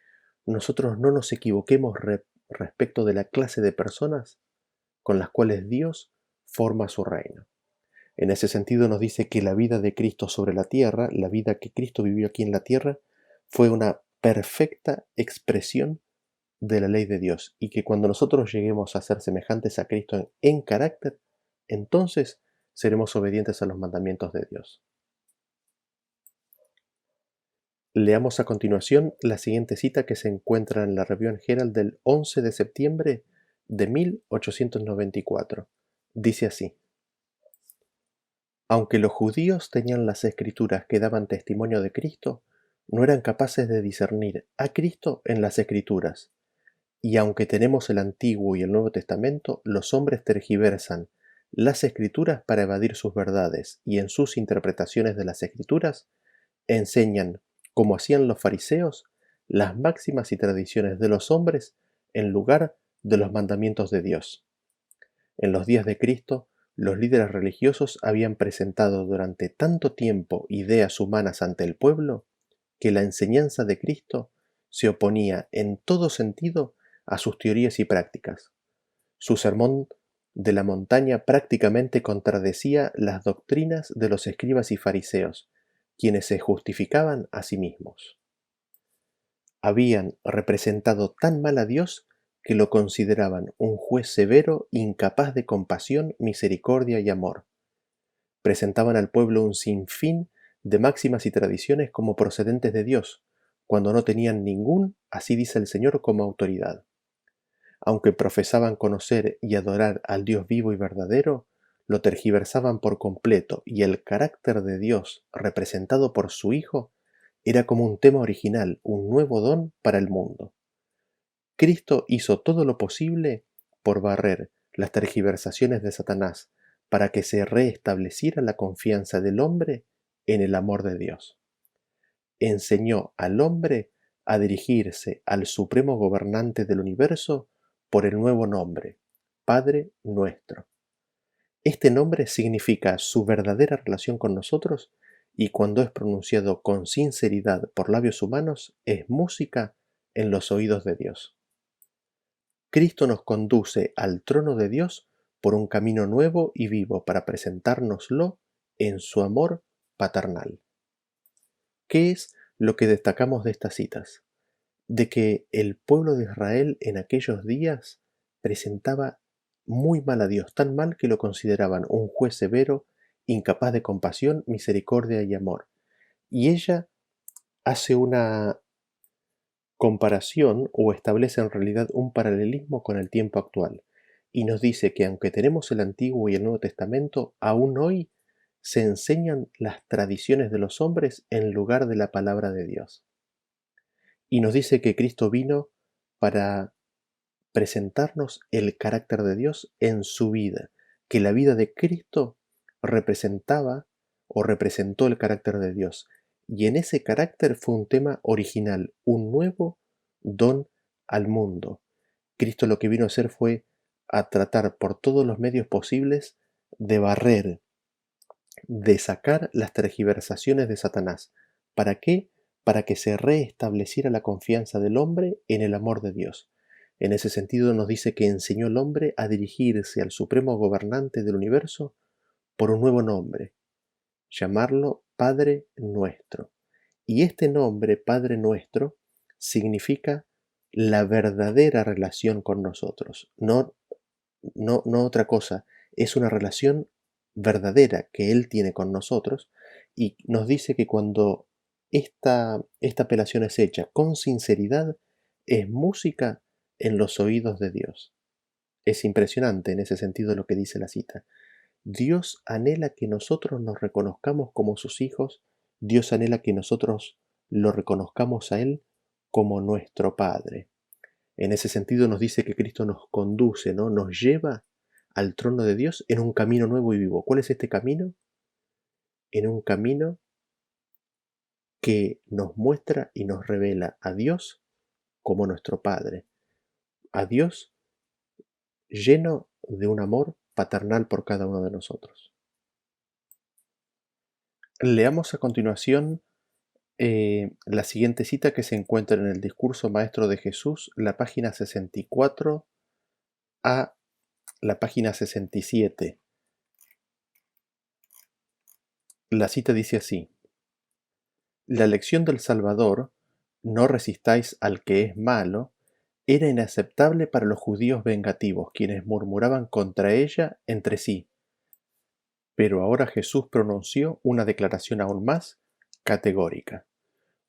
nosotros no nos equivoquemos respecto de la clase de personas con las cuales Dios forma su reino. En ese sentido nos dice que la vida de Cristo sobre la tierra, la vida que Cristo vivió aquí en la tierra, fue una perfecta expresión de la ley de Dios, y que cuando nosotros lleguemos a ser semejantes a Cristo en carácter, entonces seremos obedientes a los mandamientos de Dios. Leamos a continuación la siguiente cita que se encuentra en la Review and Herald del 11 de septiembre de 1894. Dice así: Aunque los judíos tenían las escrituras que daban testimonio de Cristo, no eran capaces de discernir a Cristo en las escrituras. Y aunque tenemos el Antiguo y el Nuevo Testamento, los hombres tergiversan las escrituras para evadir sus verdades, y en sus interpretaciones de las escrituras enseñan, como hacían los fariseos, las máximas y tradiciones de los hombres en lugar de los mandamientos de Dios. En los días de Cristo, los líderes religiosos habían presentado durante tanto tiempo ideas humanas ante el pueblo que la enseñanza de Cristo se oponía en todo sentido a sus teorías y prácticas. Su sermón de la montaña prácticamente contradecía las doctrinas de los escribas y fariseos, quienes se justificaban a sí mismos. Habían representado tan mal a Dios que lo consideraban un juez severo, incapaz de compasión, misericordia y amor. Presentaban al pueblo un sinfín de máximas y tradiciones como procedentes de Dios, cuando no tenían ningún, así dice el Señor, como autoridad. Aunque profesaban conocer y adorar al Dios vivo y verdadero, lo tergiversaban por completo, y el carácter de Dios, representado por su Hijo, era como un tema original, un nuevo don para el mundo. Cristo hizo todo lo posible por barrer las tergiversaciones de Satanás para que se reestableciera la confianza del hombre en el amor de Dios. Enseñó al hombre a dirigirse al supremo gobernante del universo por el nuevo nombre, Padre nuestro. Este nombre significa su verdadera relación con nosotros, y cuando es pronunciado con sinceridad por labios humanos, es música en los oídos de Dios. Cristo nos conduce al trono de Dios por un camino nuevo y vivo para presentárnoslo en su amor paternal. ¿Qué es lo que destacamos de estas citas? De que el pueblo de Israel en aquellos días presentaba muy mal a Dios, tan mal que lo consideraban un juez severo, incapaz de compasión, misericordia y amor. Y ella hace una comparación o establece en realidad un paralelismo con el tiempo actual, y nos dice que aunque tenemos el Antiguo y el Nuevo Testamento, aún hoy se enseñan las tradiciones de los hombres en lugar de la palabra de Dios. Y nos dice que Cristo vino para presentarnos el carácter de Dios en su vida, que la vida de Cristo representaba o representó el carácter de Dios. Y en ese carácter fue un tema original, un nuevo don al mundo. Cristo lo que vino a hacer fue a tratar por todos los medios posibles de barrer, de sacar las tergiversaciones de Satanás. ¿Para qué? Para que se reestableciera la confianza del hombre en el amor de Dios. En ese sentido nos dice que enseñó al hombre a dirigirse al supremo gobernante del universo por un nuevo nombre, llamarlo Padre Nuestro. Y este nombre, Padre Nuestro, significa la verdadera relación con nosotros, no otra cosa, es una relación verdadera que Él tiene con nosotros y nos dice que cuando esta apelación es hecha con sinceridad, es música en los oídos de Dios. Es impresionante en ese sentido lo que dice la cita. Dios anhela que nosotros nos reconozcamos como sus hijos, Dios anhela que nosotros lo reconozcamos a Él como nuestro Padre. En ese sentido nos dice que Cristo nos conduce, ¿no? Nos lleva al trono de Dios en un camino nuevo y vivo. ¿Cuál es este camino? En un camino que nos muestra y nos revela a Dios como nuestro Padre, a Dios lleno de un amor paternal por cada uno de nosotros. Leamos a continuación la siguiente cita que se encuentra en el discurso maestro de Jesús, la página 64 a la página 67. La cita dice así: la lección del Salvador, no resistáis al que es malo, era inaceptable para los judíos vengativos, quienes murmuraban contra ella entre sí. Pero ahora Jesús pronunció una declaración aún más categórica.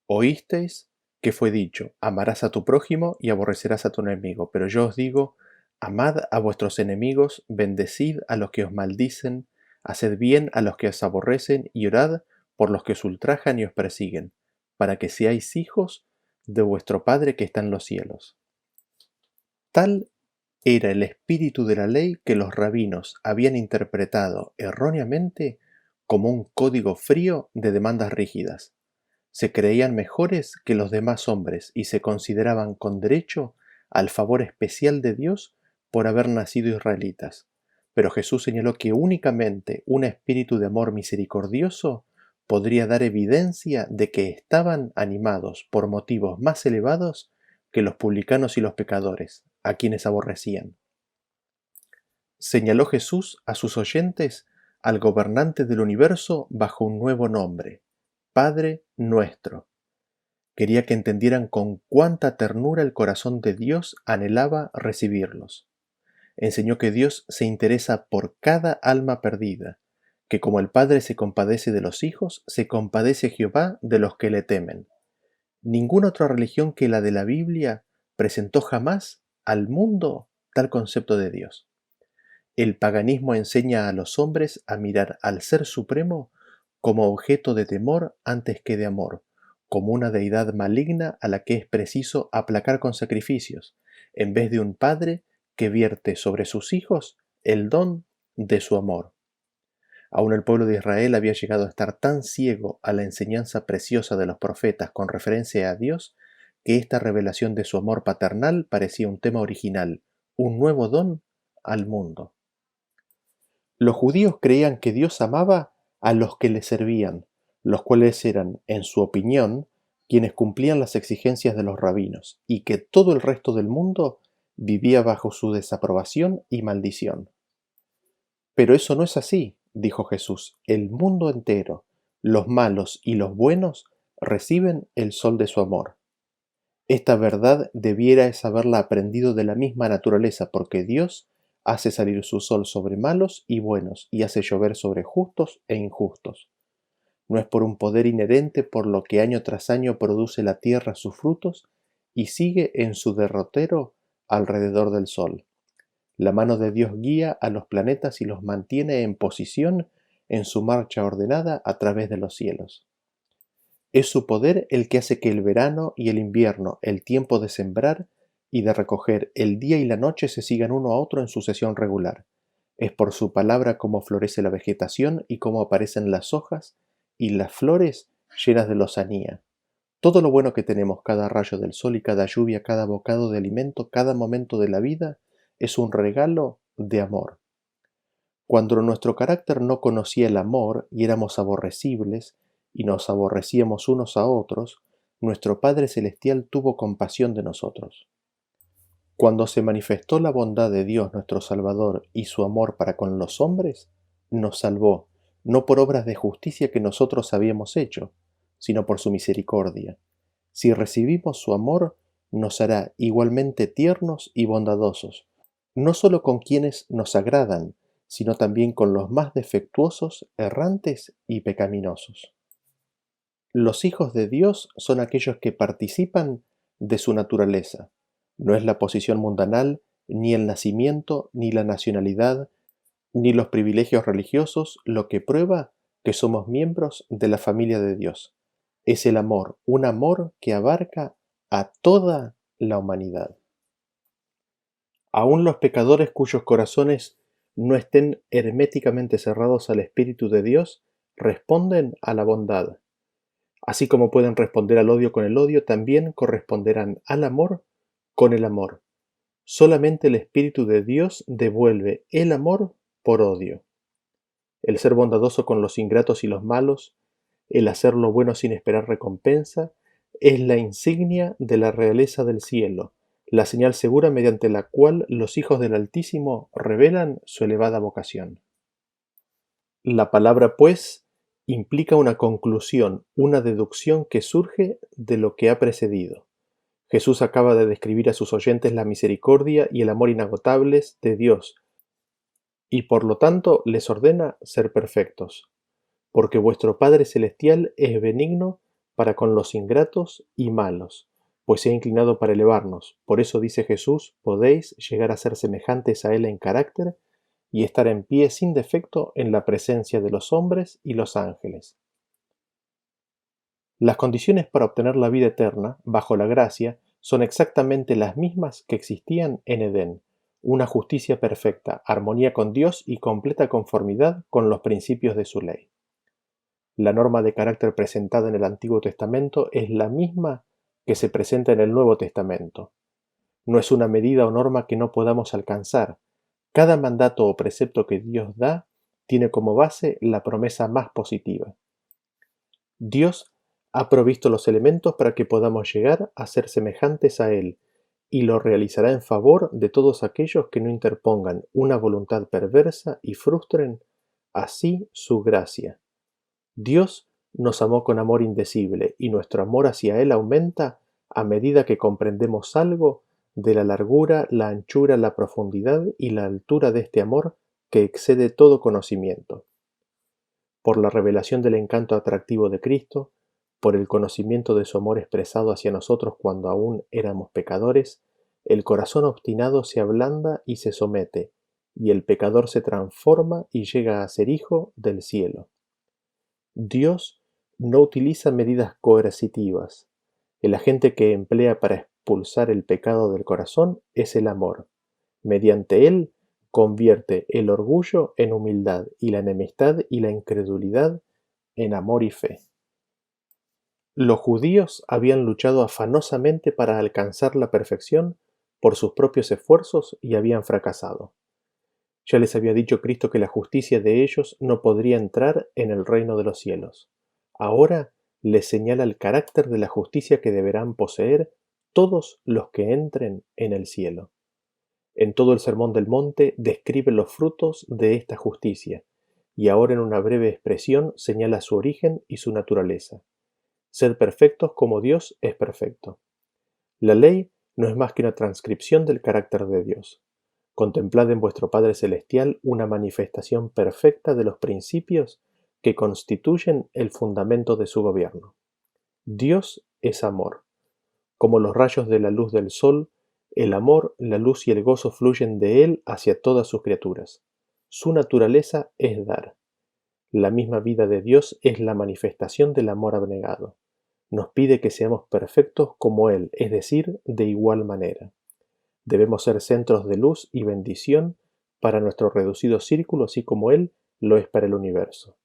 Oísteis que fue dicho, amarás a tu prójimo y aborrecerás a tu enemigo, pero yo os digo, amad a vuestros enemigos, bendecid a los que os maldicen, haced bien a los que os aborrecen y orad por los que os ultrajan y os persiguen, para que seáis hijos de vuestro Padre que está en los cielos. Tal era el espíritu de la ley que los rabinos habían interpretado erróneamente como un código frío de demandas rígidas. Se creían mejores que los demás hombres y se consideraban con derecho al favor especial de Dios por haber nacido israelitas. Pero Jesús señaló que únicamente un espíritu de amor misericordioso podría dar evidencia de que estaban animados por motivos más elevados que los publicanos y los pecadores, a quienes aborrecían. Señaló Jesús a sus oyentes al gobernante del universo bajo un nuevo nombre, Padre Nuestro. Quería que entendieran con cuánta ternura el corazón de Dios anhelaba recibirlos. Enseñó que Dios se interesa por cada alma perdida, que como el Padre se compadece de los hijos, se compadece Jehová de los que le temen. Ninguna otra religión que la de la Biblia presentó jamás al mundo tal concepto de Dios. El paganismo enseña a los hombres a mirar al Ser Supremo como objeto de temor antes que de amor, como una deidad maligna a la que es preciso aplacar con sacrificios, en vez de un padre que vierte sobre sus hijos el don de su amor. Aún el pueblo de Israel había llegado a estar tan ciego a la enseñanza preciosa de los profetas con referencia a Dios, que esta revelación de su amor paternal parecía un tema original, un nuevo don al mundo. Los judíos creían que Dios amaba a los que le servían, los cuales eran, en su opinión, quienes cumplían las exigencias de los rabinos, y que todo el resto del mundo vivía bajo su desaprobación y maldición. Pero eso no es así, dijo Jesús. El mundo entero, los malos y los buenos, reciben el sol de su amor. Esta verdad debierais haberla aprendido de la misma naturaleza, porque Dios hace salir su sol sobre malos y buenos, y hace llover sobre justos e injustos. No es por un poder inherente por lo que año tras año produce la tierra sus frutos, y sigue en su derrotero alrededor del sol. La mano de Dios guía a los planetas y los mantiene en posición en su marcha ordenada a través de los cielos. Es su poder el que hace que el verano y el invierno, el tiempo de sembrar y de recoger el día y la noche se sigan uno a otro en sucesión regular. Es por su palabra cómo florece la vegetación y cómo aparecen las hojas y las flores llenas de lozanía. Todo lo bueno que tenemos, cada rayo del sol y cada lluvia, cada bocado de alimento, cada momento de la vida, es un regalo de amor. Cuando nuestro carácter no conocía el amor y éramos aborrecibles y nos aborrecíamos unos a otros, nuestro Padre Celestial tuvo compasión de nosotros. Cuando se manifestó la bondad de Dios nuestro Salvador y su amor para con los hombres, nos salvó, no por obras de justicia que nosotros habíamos hecho, sino por su misericordia. Si recibimos su amor, nos hará igualmente tiernos y bondadosos, no solo con quienes nos agradan, sino también con los más defectuosos, errantes y pecaminosos. Los hijos de Dios son aquellos que participan de su naturaleza. No es la posición mundanal, ni el nacimiento, ni la nacionalidad, ni los privilegios religiosos lo que prueba que somos miembros de la familia de Dios. Es el amor, un amor que abarca a toda la humanidad. Aún los pecadores cuyos corazones no estén herméticamente cerrados al Espíritu de Dios responden a la bondad. Así como pueden responder al odio con el odio, también corresponderán al amor con el amor. Solamente el Espíritu de Dios devuelve el amor por odio. El ser bondadoso con los ingratos y los malos, el hacer lo bueno sin esperar recompensa, es la insignia de la realeza del cielo, la señal segura mediante la cual los hijos del Altísimo revelan su elevada vocación. La palabra, pues, implica una conclusión, una deducción que surge de lo que ha precedido. Jesús acaba de describir a sus oyentes la misericordia y el amor inagotables de Dios, y por lo tanto les ordena ser perfectos, porque vuestro Padre Celestial es benigno para con los ingratos y malos, pues se ha inclinado para elevarnos. Por eso dice Jesús, podéis llegar a ser semejantes a Él en carácter y estar en pie sin defecto en la presencia de los hombres y los ángeles. Las condiciones para obtener la vida eterna, bajo la gracia, son exactamente las mismas que existían en Edén: una justicia perfecta, armonía con Dios y completa conformidad con los principios de su ley. La norma de carácter presentada en el Antiguo Testamento es la misma que se presenta en el Nuevo Testamento. No es una medida o norma que no podamos alcanzar. Cada mandato o precepto que Dios da tiene como base la promesa más positiva. Dios ha provisto los elementos para que podamos llegar a ser semejantes a Él, y lo realizará en favor de todos aquellos que no interpongan una voluntad perversa y frustren así su gracia. Dios nos amó con amor indecible, y nuestro amor hacia Él aumenta a medida que comprendemos algo de la largura, la anchura, la profundidad y la altura de este amor que excede todo conocimiento. Por la revelación del encanto atractivo de Cristo, por el conocimiento de su amor expresado hacia nosotros cuando aún éramos pecadores, el corazón obstinado se ablanda y se somete, y el pecador se transforma y llega a ser hijo del cielo. Dios no utiliza medidas coercitivas. El agente que emplea para expulsar el pecado del corazón es el amor. Mediante él convierte el orgullo en humildad y la enemistad y la incredulidad en amor y fe. Los judíos habían luchado afanosamente para alcanzar la perfección por sus propios esfuerzos y habían fracasado. Ya les había dicho Cristo que la justicia de ellos no podría entrar en el reino de los cielos. Ahora les señala el carácter de la justicia que deberán poseer todos los que entren en el cielo. En todo el Sermón del Monte describe los frutos de esta justicia, y ahora en una breve expresión señala su origen y su naturaleza. Sed perfectos como Dios es perfecto. La ley no es más que una transcripción del carácter de Dios. Contemplad en vuestro Padre Celestial una manifestación perfecta de los principios que constituyen el fundamento de su gobierno. Dios es amor. Como los rayos de la luz del sol, el amor, la luz y el gozo fluyen de Él hacia todas sus criaturas. Su naturaleza es dar. La misma vida de Dios es la manifestación del amor abnegado. Nos pide que seamos perfectos como Él, es decir, de igual manera. Debemos ser centros de luz y bendición para nuestro reducido círculo, así como Él lo es para el universo.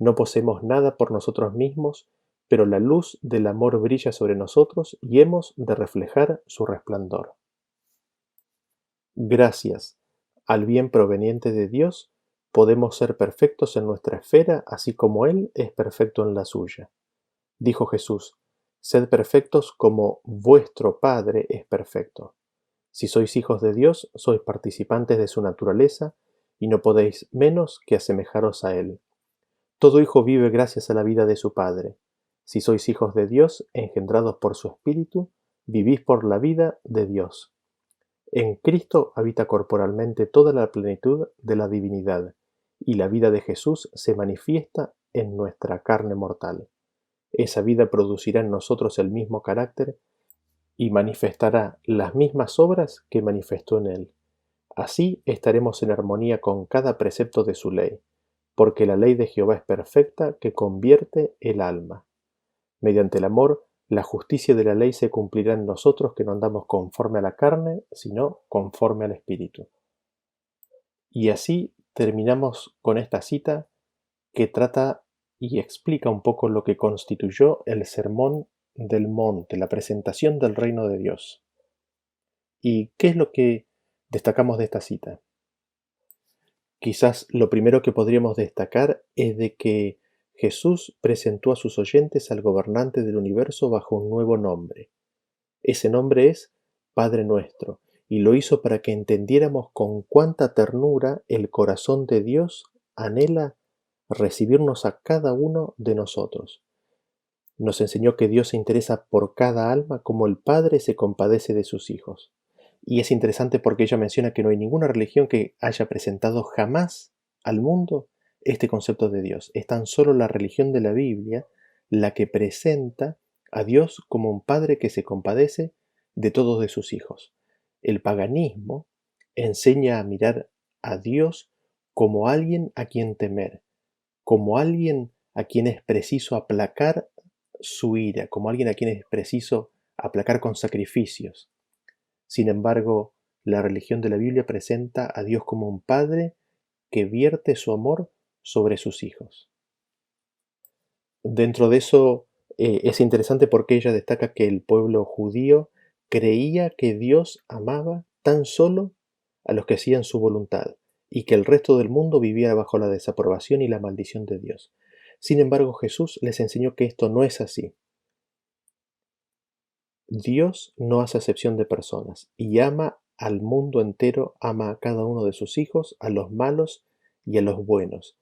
No poseemos nada por nosotros mismos, pero la luz del amor brilla sobre nosotros y hemos de reflejar su resplandor. Gracias al bien proveniente de Dios, podemos ser perfectos en nuestra esfera, así como Él es perfecto en la suya. Dijo Jesús: Sed perfectos como vuestro Padre es perfecto. Si sois hijos de Dios, sois participantes de su naturaleza, y no podéis menos que asemejaros a Él. Todo hijo vive gracias a la vida de su Padre. Si sois hijos de Dios, engendrados por su Espíritu, vivís por la vida de Dios. En Cristo habita corporalmente toda la plenitud de la divinidad, y la vida de Jesús se manifiesta en nuestra carne mortal. Esa vida producirá en nosotros el mismo carácter y manifestará las mismas obras que manifestó en Él. Así estaremos en armonía con cada precepto de su ley, porque la ley de Jehová es perfecta, que convierte el alma. Mediante el amor, la justicia de la ley se cumplirá en nosotros, que no andamos conforme a la carne, sino conforme al Espíritu. Y así terminamos con esta cita que trata y explica un poco lo que constituyó el Sermón del Monte, la presentación del reino de Dios. ¿Y qué es lo que destacamos de esta cita? Quizás lo primero que podríamos destacar es de que Jesús presentó a sus oyentes al gobernante del universo bajo un nuevo nombre. Ese nombre es Padre Nuestro, y lo hizo para que entendiéramos con cuánta ternura el corazón de Dios anhela recibirnos a cada uno de nosotros. Nos enseñó que Dios se interesa por cada alma como el Padre se compadece de sus hijos. Y es interesante porque ella menciona que no hay ninguna religión que haya presentado jamás al mundo este concepto de Dios. Es tan solo la religión de la Biblia la que presenta a Dios como un Padre que se compadece de todos de sus hijos. El paganismo enseña a mirar a Dios como alguien a quien temer, como alguien a quien es preciso aplacar su ira, como alguien a quien es preciso aplacar con sacrificios. Sin embargo, la religión de la Biblia presenta a Dios como un padre que vierte su amor sobre sus hijos. Dentro de eso es interesante porque ella destaca que el pueblo judío creía que Dios amaba tan solo a los que hacían su voluntad y que el resto del mundo vivía bajo la desaprobación y la maldición de Dios. Sin embargo, Jesús les enseñó que esto no es así. Dios no hace acepción de personas y ama al mundo entero, ama a cada uno de sus hijos, a los malos y a los buenos,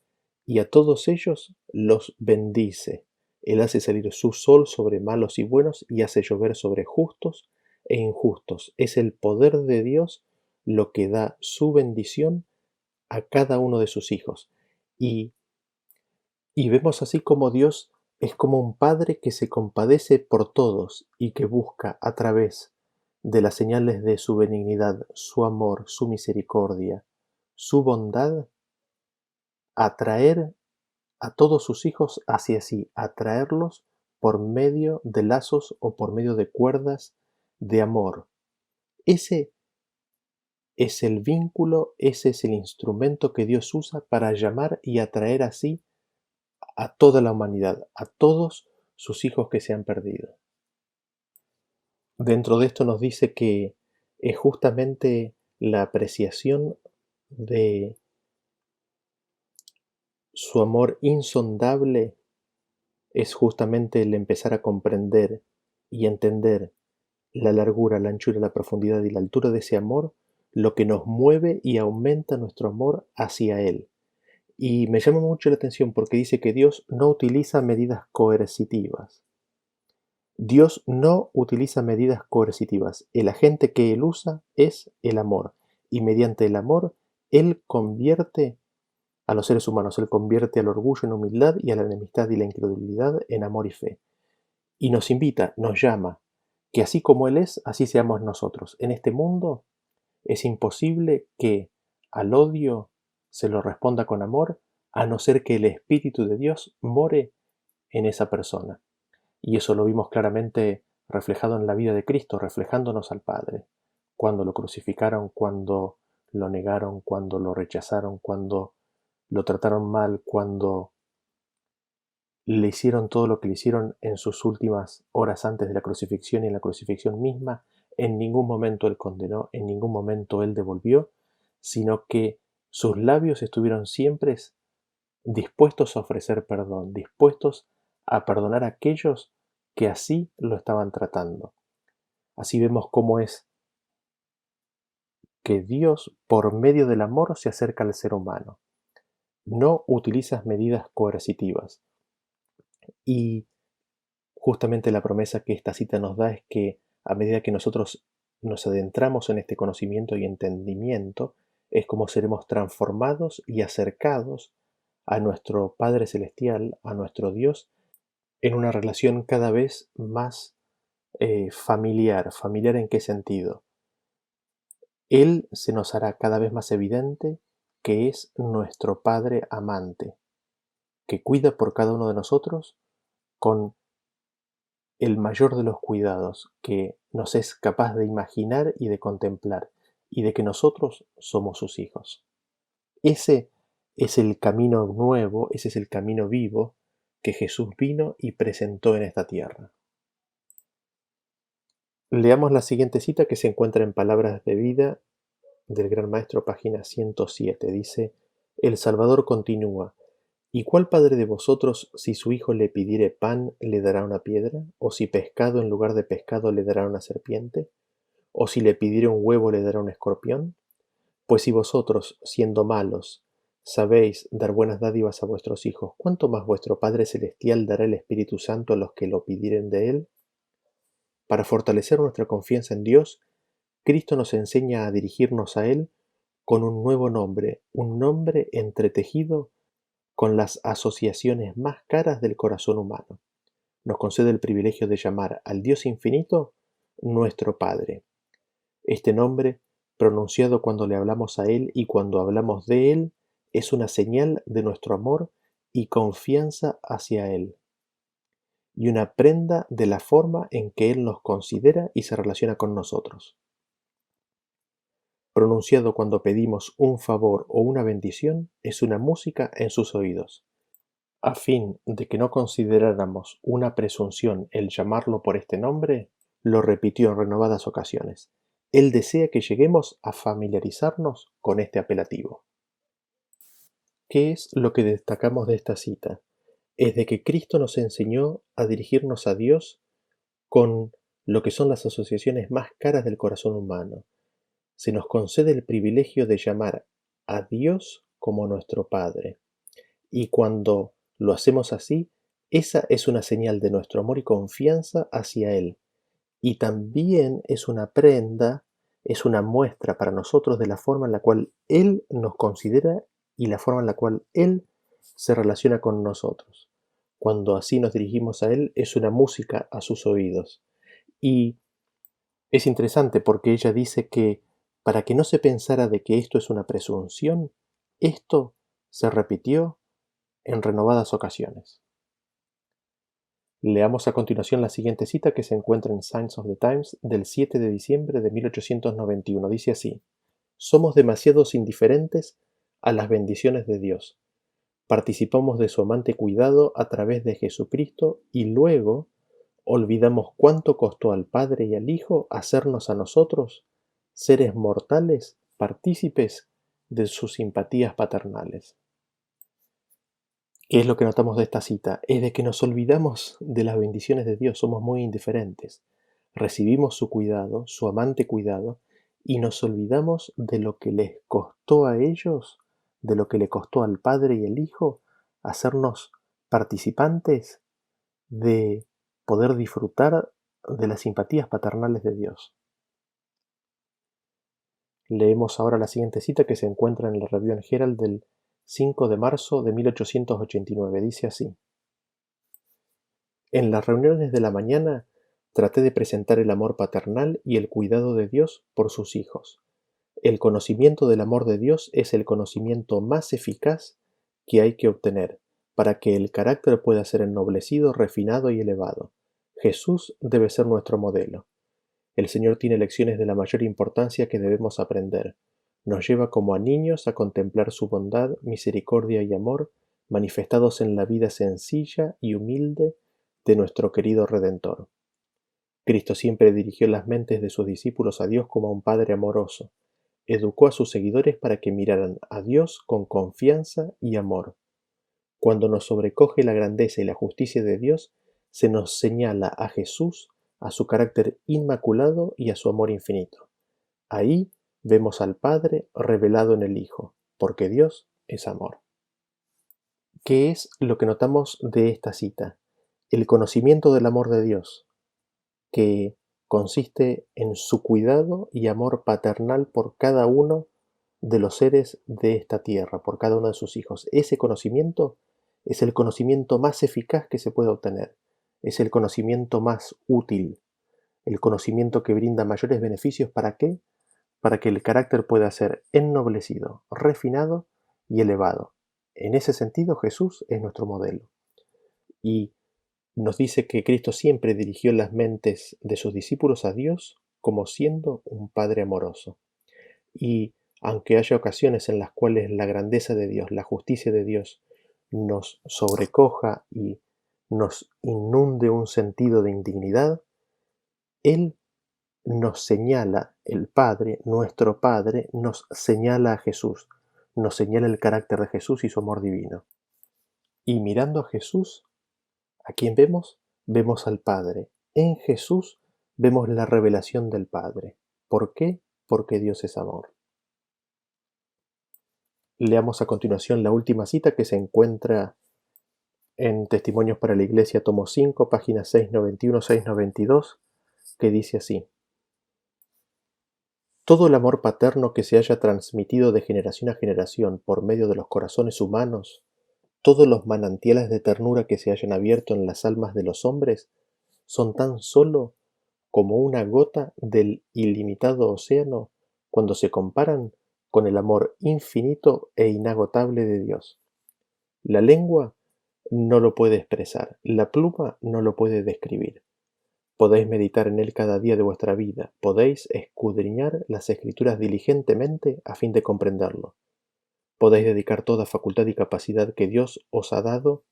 y a todos ellos los bendice. Él hace salir su sol sobre malos y buenos y hace llover sobre justos e injustos. Es el poder de Dios lo que da su bendición a cada uno de sus hijos. Y y vemos así como Dios es como un padre que se compadece por todos y que busca a través de las señales de su benignidad, su amor, su misericordia, su bondad, atraer a todos sus hijos hacia sí, atraerlos por medio de lazos o por medio de cuerdas de amor. Ese es el vínculo, ese es el instrumento que Dios usa para llamar y atraer así a toda la humanidad, a todos sus hijos que se han perdido. Dentro de esto nos dice que es justamente la apreciación de su amor insondable, es justamente el empezar a comprender y entender la largura, la anchura, la profundidad y la altura de ese amor, lo que nos mueve y aumenta nuestro amor hacia Él. Y me llama mucho la atención porque dice que Dios no utiliza medidas coercitivas. Dios no utiliza medidas coercitivas. El agente que Él usa es el amor. Y mediante el amor, Él convierte a los seres humanos, Él convierte al orgullo en humildad y a la enemistad y la incredulidad en amor y fe. Y nos invita, nos llama, que así como Él es, así seamos nosotros. En este mundo es imposible que al odio se lo responda con amor, a no ser que el Espíritu de Dios more en esa persona. Y eso lo vimos claramente reflejado en la vida de Cristo, reflejándonos al Padre. cuando lo crucificaron, cuando lo negaron, cuando lo rechazaron, cuando lo trataron mal, cuando le hicieron todo lo que le hicieron en sus últimas horas antes de la crucifixión y en la crucifixión misma. En ningún momento él condenó, en ningún momento él devolvió, sino que sus labios estuvieron siempre dispuestos a ofrecer perdón, dispuestos a perdonar a aquellos que así lo estaban tratando. Así vemos cómo es que Dios, por medio del amor, se acerca al ser humano. No utiliza medidas coercitivas. Y justamente la promesa que esta cita nos da es que a medida que nosotros nos adentramos en este conocimiento y entendimiento, es como seremos transformados y acercados a nuestro Padre Celestial, a nuestro Dios, en una relación cada vez más familiar. ¿Familiar en qué sentido? Él se nos hará cada vez más evidente que es nuestro Padre amante, que cuida por cada uno de nosotros con el mayor de los cuidados que nos es capaz de imaginar y de contemplar, y de que nosotros somos sus hijos. Ese es el camino nuevo, ese es el camino vivo que Jesús vino y presentó en esta tierra. Leamos la siguiente cita que se encuentra en Palabras de Vida del Gran Maestro, página 107. Dice, el Salvador continúa, ¿y cuál padre de vosotros, si su hijo le pidiere pan, le dará una piedra? ¿O si pescado en lugar de pescado le dará una serpiente? ¿O si le pidiere un huevo le dará un escorpión? Pues si vosotros, siendo malos, sabéis dar buenas dádivas a vuestros hijos, ¿cuánto más vuestro Padre Celestial dará el Espíritu Santo a los que lo pidieren de él? Para fortalecer nuestra confianza en Dios, Cristo nos enseña a dirigirnos a Él con un nuevo nombre, un nombre entretejido con las asociaciones más caras del corazón humano. Nos concede el privilegio de llamar al Dios infinito nuestro Padre. Este nombre, pronunciado cuando le hablamos a Él y cuando hablamos de Él, es una señal de nuestro amor y confianza hacia Él, y una prenda de la forma en que Él nos considera y se relaciona con nosotros. Pronunciado cuando pedimos un favor o una bendición, es una música en sus oídos. A fin de que no consideráramos una presunción el llamarlo por este nombre, lo repitió en renovadas ocasiones. Él desea que lleguemos a familiarizarnos con este apelativo. ¿Qué es lo que destacamos de esta cita? Es de que Cristo nos enseñó a dirigirnos a Dios con lo que son las asociaciones más caras del corazón humano. Se nos concede el privilegio de llamar a Dios como nuestro Padre. Y cuando lo hacemos así, esa es una señal de nuestro amor y confianza hacia Él. Y también es una prenda, es una muestra para nosotros de la forma en la cual Él nos considera y la forma en la cual Él se relaciona con nosotros. Cuando así nos dirigimos a Él, es una música a sus oídos. Y es interesante porque ella dice que para que no se pensara de que esto es una presunción, esto se repitió en renovadas ocasiones. Leamos a continuación la siguiente cita que se encuentra en Signs of the Times del 7 de diciembre de 1891. Dice así: somos demasiados indiferentes a las bendiciones de Dios. Participamos de su amante cuidado a través de Jesucristo y luego olvidamos cuánto costó al Padre y al Hijo hacernos a nosotros, seres mortales, partícipes de sus simpatías paternales. ¿Qué es lo que notamos de esta cita? Es de que nos olvidamos de las bendiciones de Dios, somos muy indiferentes. Recibimos su cuidado, su amante cuidado, y nos olvidamos de lo que les costó a ellos, de lo que le costó al Padre y al Hijo, hacernos participantes de poder disfrutar de las simpatías paternales de Dios. Leemos ahora la siguiente cita que se encuentra en la Review and Herald del 5 de marzo de 1889. Dice así: en las reuniones de la mañana traté de presentar el amor paternal y el cuidado de Dios por sus hijos. El conocimiento del amor de Dios es el conocimiento más eficaz que hay que obtener para que el carácter pueda ser ennoblecido, refinado y elevado. Jesús debe ser nuestro modelo. El Señor tiene lecciones de la mayor importancia que debemos aprender. Nos lleva como a niños a contemplar su bondad, misericordia y amor manifestados en la vida sencilla y humilde de nuestro querido Redentor. Cristo siempre dirigió las mentes de sus discípulos a Dios como a un Padre amoroso. Educó a sus seguidores para que miraran a Dios con confianza y amor. Cuando nos sobrecoge la grandeza y la justicia de Dios, se nos señala a Jesús, a su carácter inmaculado y a su amor infinito. Ahí vemos al Padre revelado en el Hijo, porque Dios es amor. ¿Qué es lo que notamos de esta cita? El conocimiento del amor de Dios, que consiste en su cuidado y amor paternal por cada uno de los seres de esta tierra, por cada uno de sus hijos. Ese conocimiento es el conocimiento más eficaz que se puede obtener, es el conocimiento más útil, el conocimiento que brinda mayores beneficios. ¿Para qué? Para que el carácter pueda ser ennoblecido, refinado y elevado. En ese sentido, Jesús es nuestro modelo. Y nos dice que Cristo siempre dirigió las mentes de sus discípulos a Dios como siendo un Padre amoroso. Y aunque haya ocasiones en las cuales la grandeza de Dios, la justicia de Dios nos sobrecoja y nos inunde un sentido de indignidad, Él nos señala, el Padre, nuestro Padre, nos señala a Jesús, nos señala el carácter de Jesús y su amor divino. Y mirando a Jesús, ¿a quién vemos? Vemos al Padre. En Jesús vemos la revelación del Padre. ¿Por qué? Porque Dios es amor. Leamos a continuación la última cita que se encuentra en Testimonios para la Iglesia, tomo 5, páginas 691-692, que dice así: todo el amor paterno que se haya transmitido de generación a generación por medio de los corazones humanos, todos los manantiales de ternura que se hayan abierto en las almas de los hombres, son tan solo como una gota del ilimitado océano cuando se comparan con el amor infinito e inagotable de Dios. La lengua no lo puede expresar, la pluma no lo puede describir. Podéis meditar en él cada día de vuestra vida, podéis escudriñar las escrituras diligentemente a fin de comprenderlo. Podéis dedicar toda facultad y capacidad que Dios os ha dado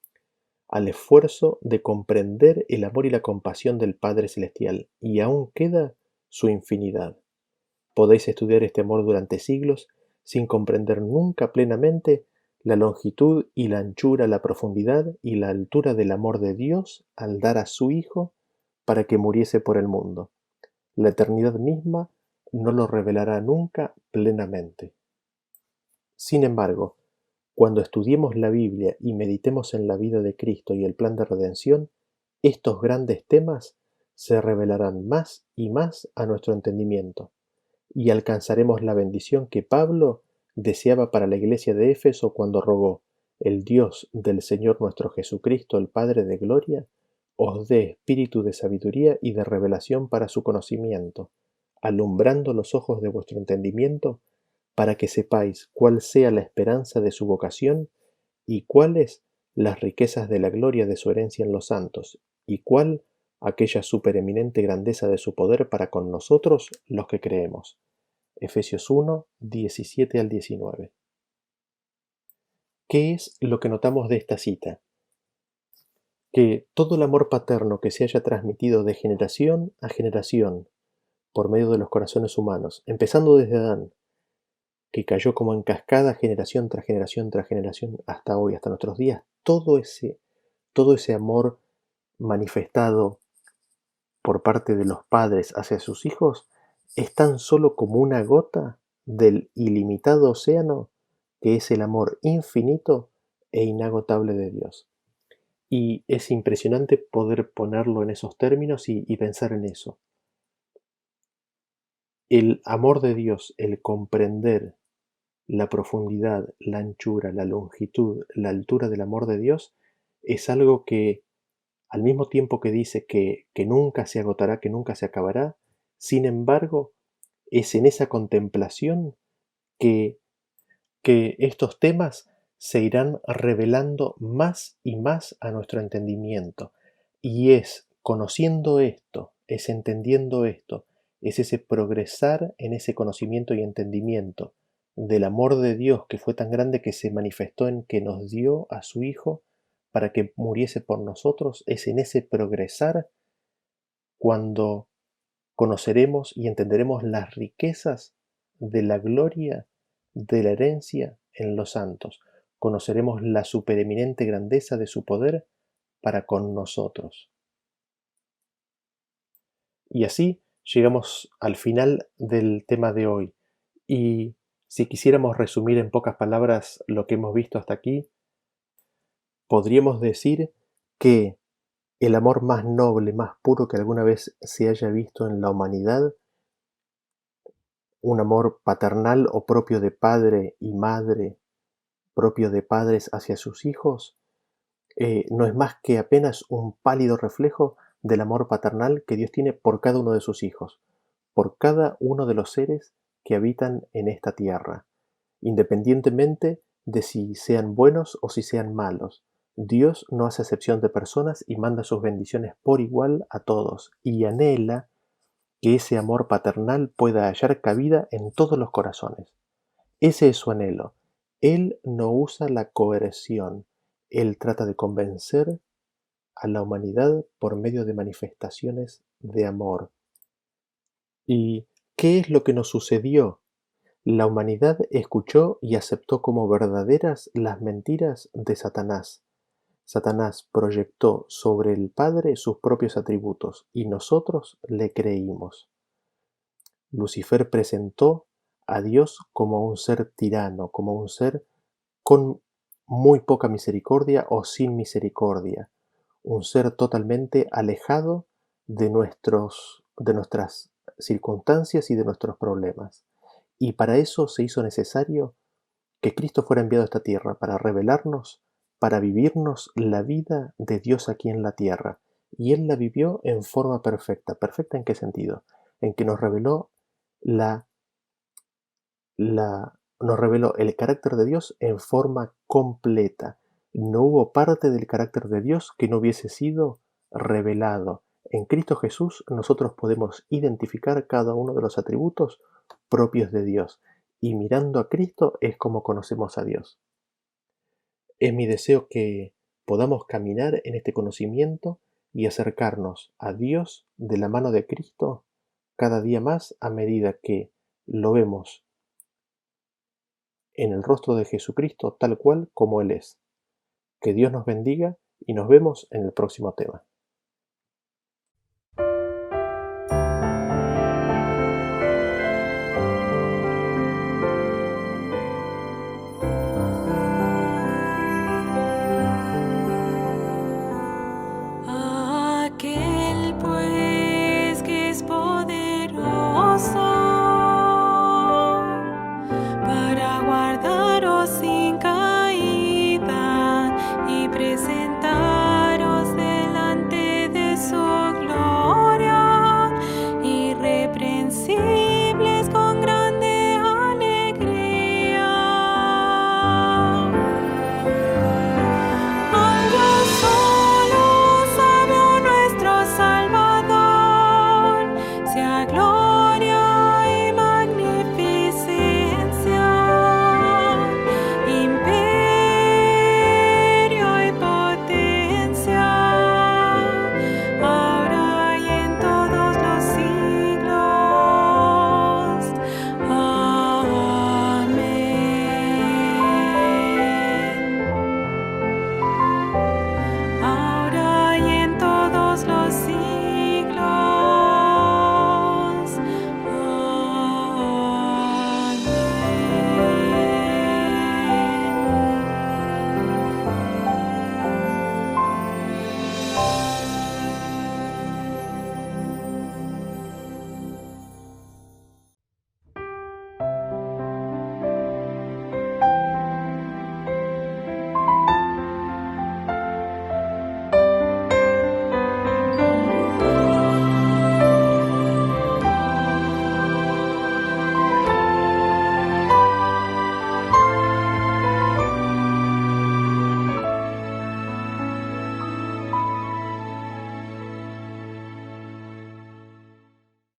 al esfuerzo de comprender el amor y la compasión del Padre Celestial, y aún queda su infinidad. Podéis estudiar este amor durante siglos sin comprender nunca plenamente la longitud y la anchura, la profundidad y la altura del amor de Dios al dar a su Hijo para que muriese por el mundo. La eternidad misma no lo revelará nunca plenamente. Sin embargo, cuando estudiemos la Biblia y meditemos en la vida de Cristo y el plan de redención, estos grandes temas se revelarán más y más a nuestro entendimiento, y alcanzaremos la bendición que Pablo deseaba para la iglesia de Éfeso cuando rogó: el Dios del Señor nuestro Jesucristo, el Padre de gloria, os dé espíritu de sabiduría y de revelación para su conocimiento, alumbrando los ojos de vuestro entendimiento, para que sepáis cuál sea la esperanza de su vocación y cuáles las riquezas de la gloria de su herencia en los santos, y cuál aquella supereminente grandeza de su poder para con nosotros los que creemos. Efesios 1, 17 al 19. ¿Qué es lo que notamos de esta cita? Que todo el amor paterno que se haya transmitido de generación a generación por medio de los corazones humanos, empezando desde Adán, que cayó como en cascada generación tras generación tras generación hasta hoy, hasta nuestros días, todo ese amor manifestado por parte de los padres hacia sus hijos es tan solo como una gota del ilimitado océano que es el amor infinito e inagotable de Dios. Y es impresionante poder ponerlo en esos términos y pensar en eso. El amor de Dios, el comprender la profundidad, la anchura, la longitud, la altura del amor de Dios, es algo que al mismo tiempo que dice que nunca se agotará, que nunca se acabará, sin embargo, es en esa contemplación que, que estos temas se irán revelando más y más a nuestro entendimiento. Y es conociendo esto, es entendiendo esto, es ese progresar en ese conocimiento y entendimiento del amor de Dios que fue tan grande que se manifestó en que nos dio a su Hijo para que muriese por nosotros. Es en ese progresar cuando conoceremos y entenderemos las riquezas de la gloria de la herencia en los santos. Conoceremos la supereminente grandeza de su poder para con nosotros. Y así llegamos al final del tema de hoy. Y si quisiéramos resumir en pocas palabras lo que hemos visto hasta aquí, podríamos decir que el amor más noble, más puro que alguna vez se haya visto en la humanidad, un amor paternal o propio de padre y madre, propio de padres hacia sus hijos, no es más que apenas un pálido reflejo del amor paternal que Dios tiene por cada uno de sus hijos, por cada uno de los seres que habitan en esta tierra, independientemente de si sean buenos o si sean malos. Dios no hace excepción de personas y manda sus bendiciones por igual a todos, y anhela que ese amor paternal pueda hallar cabida en todos los corazones. Ese es su anhelo. Él no usa la coerción, él trata de convencer a la humanidad por medio de manifestaciones de amor. ¿Y qué es lo que nos sucedió? La humanidad escuchó y aceptó como verdaderas las mentiras de Satanás. Satanás proyectó sobre el Padre sus propios atributos y nosotros le creímos. Lucifer presentó a Dios como un ser tirano, como un ser con muy poca misericordia o sin misericordia, un ser totalmente alejado de nuestras circunstancias y de nuestros problemas. Y para eso se hizo necesario que Cristo fuera enviado a esta tierra para revelarnos, para vivirnos la vida de Dios aquí en la tierra. Y Él la vivió en forma perfecta. ¿Perfecta en qué sentido? En que la, nos reveló el carácter de Dios en forma completa. No hubo parte del carácter de Dios que no hubiese sido revelado. En Cristo Jesús nosotros podemos identificar cada uno de los atributos propios de Dios. Y mirando a Cristo es como conocemos a Dios. Es mi deseo que podamos caminar en este conocimiento y acercarnos a Dios de la mano de Cristo cada día más a medida que lo vemos en el rostro de Jesucristo tal cual como Él es. Que Dios nos bendiga y nos vemos en el próximo tema.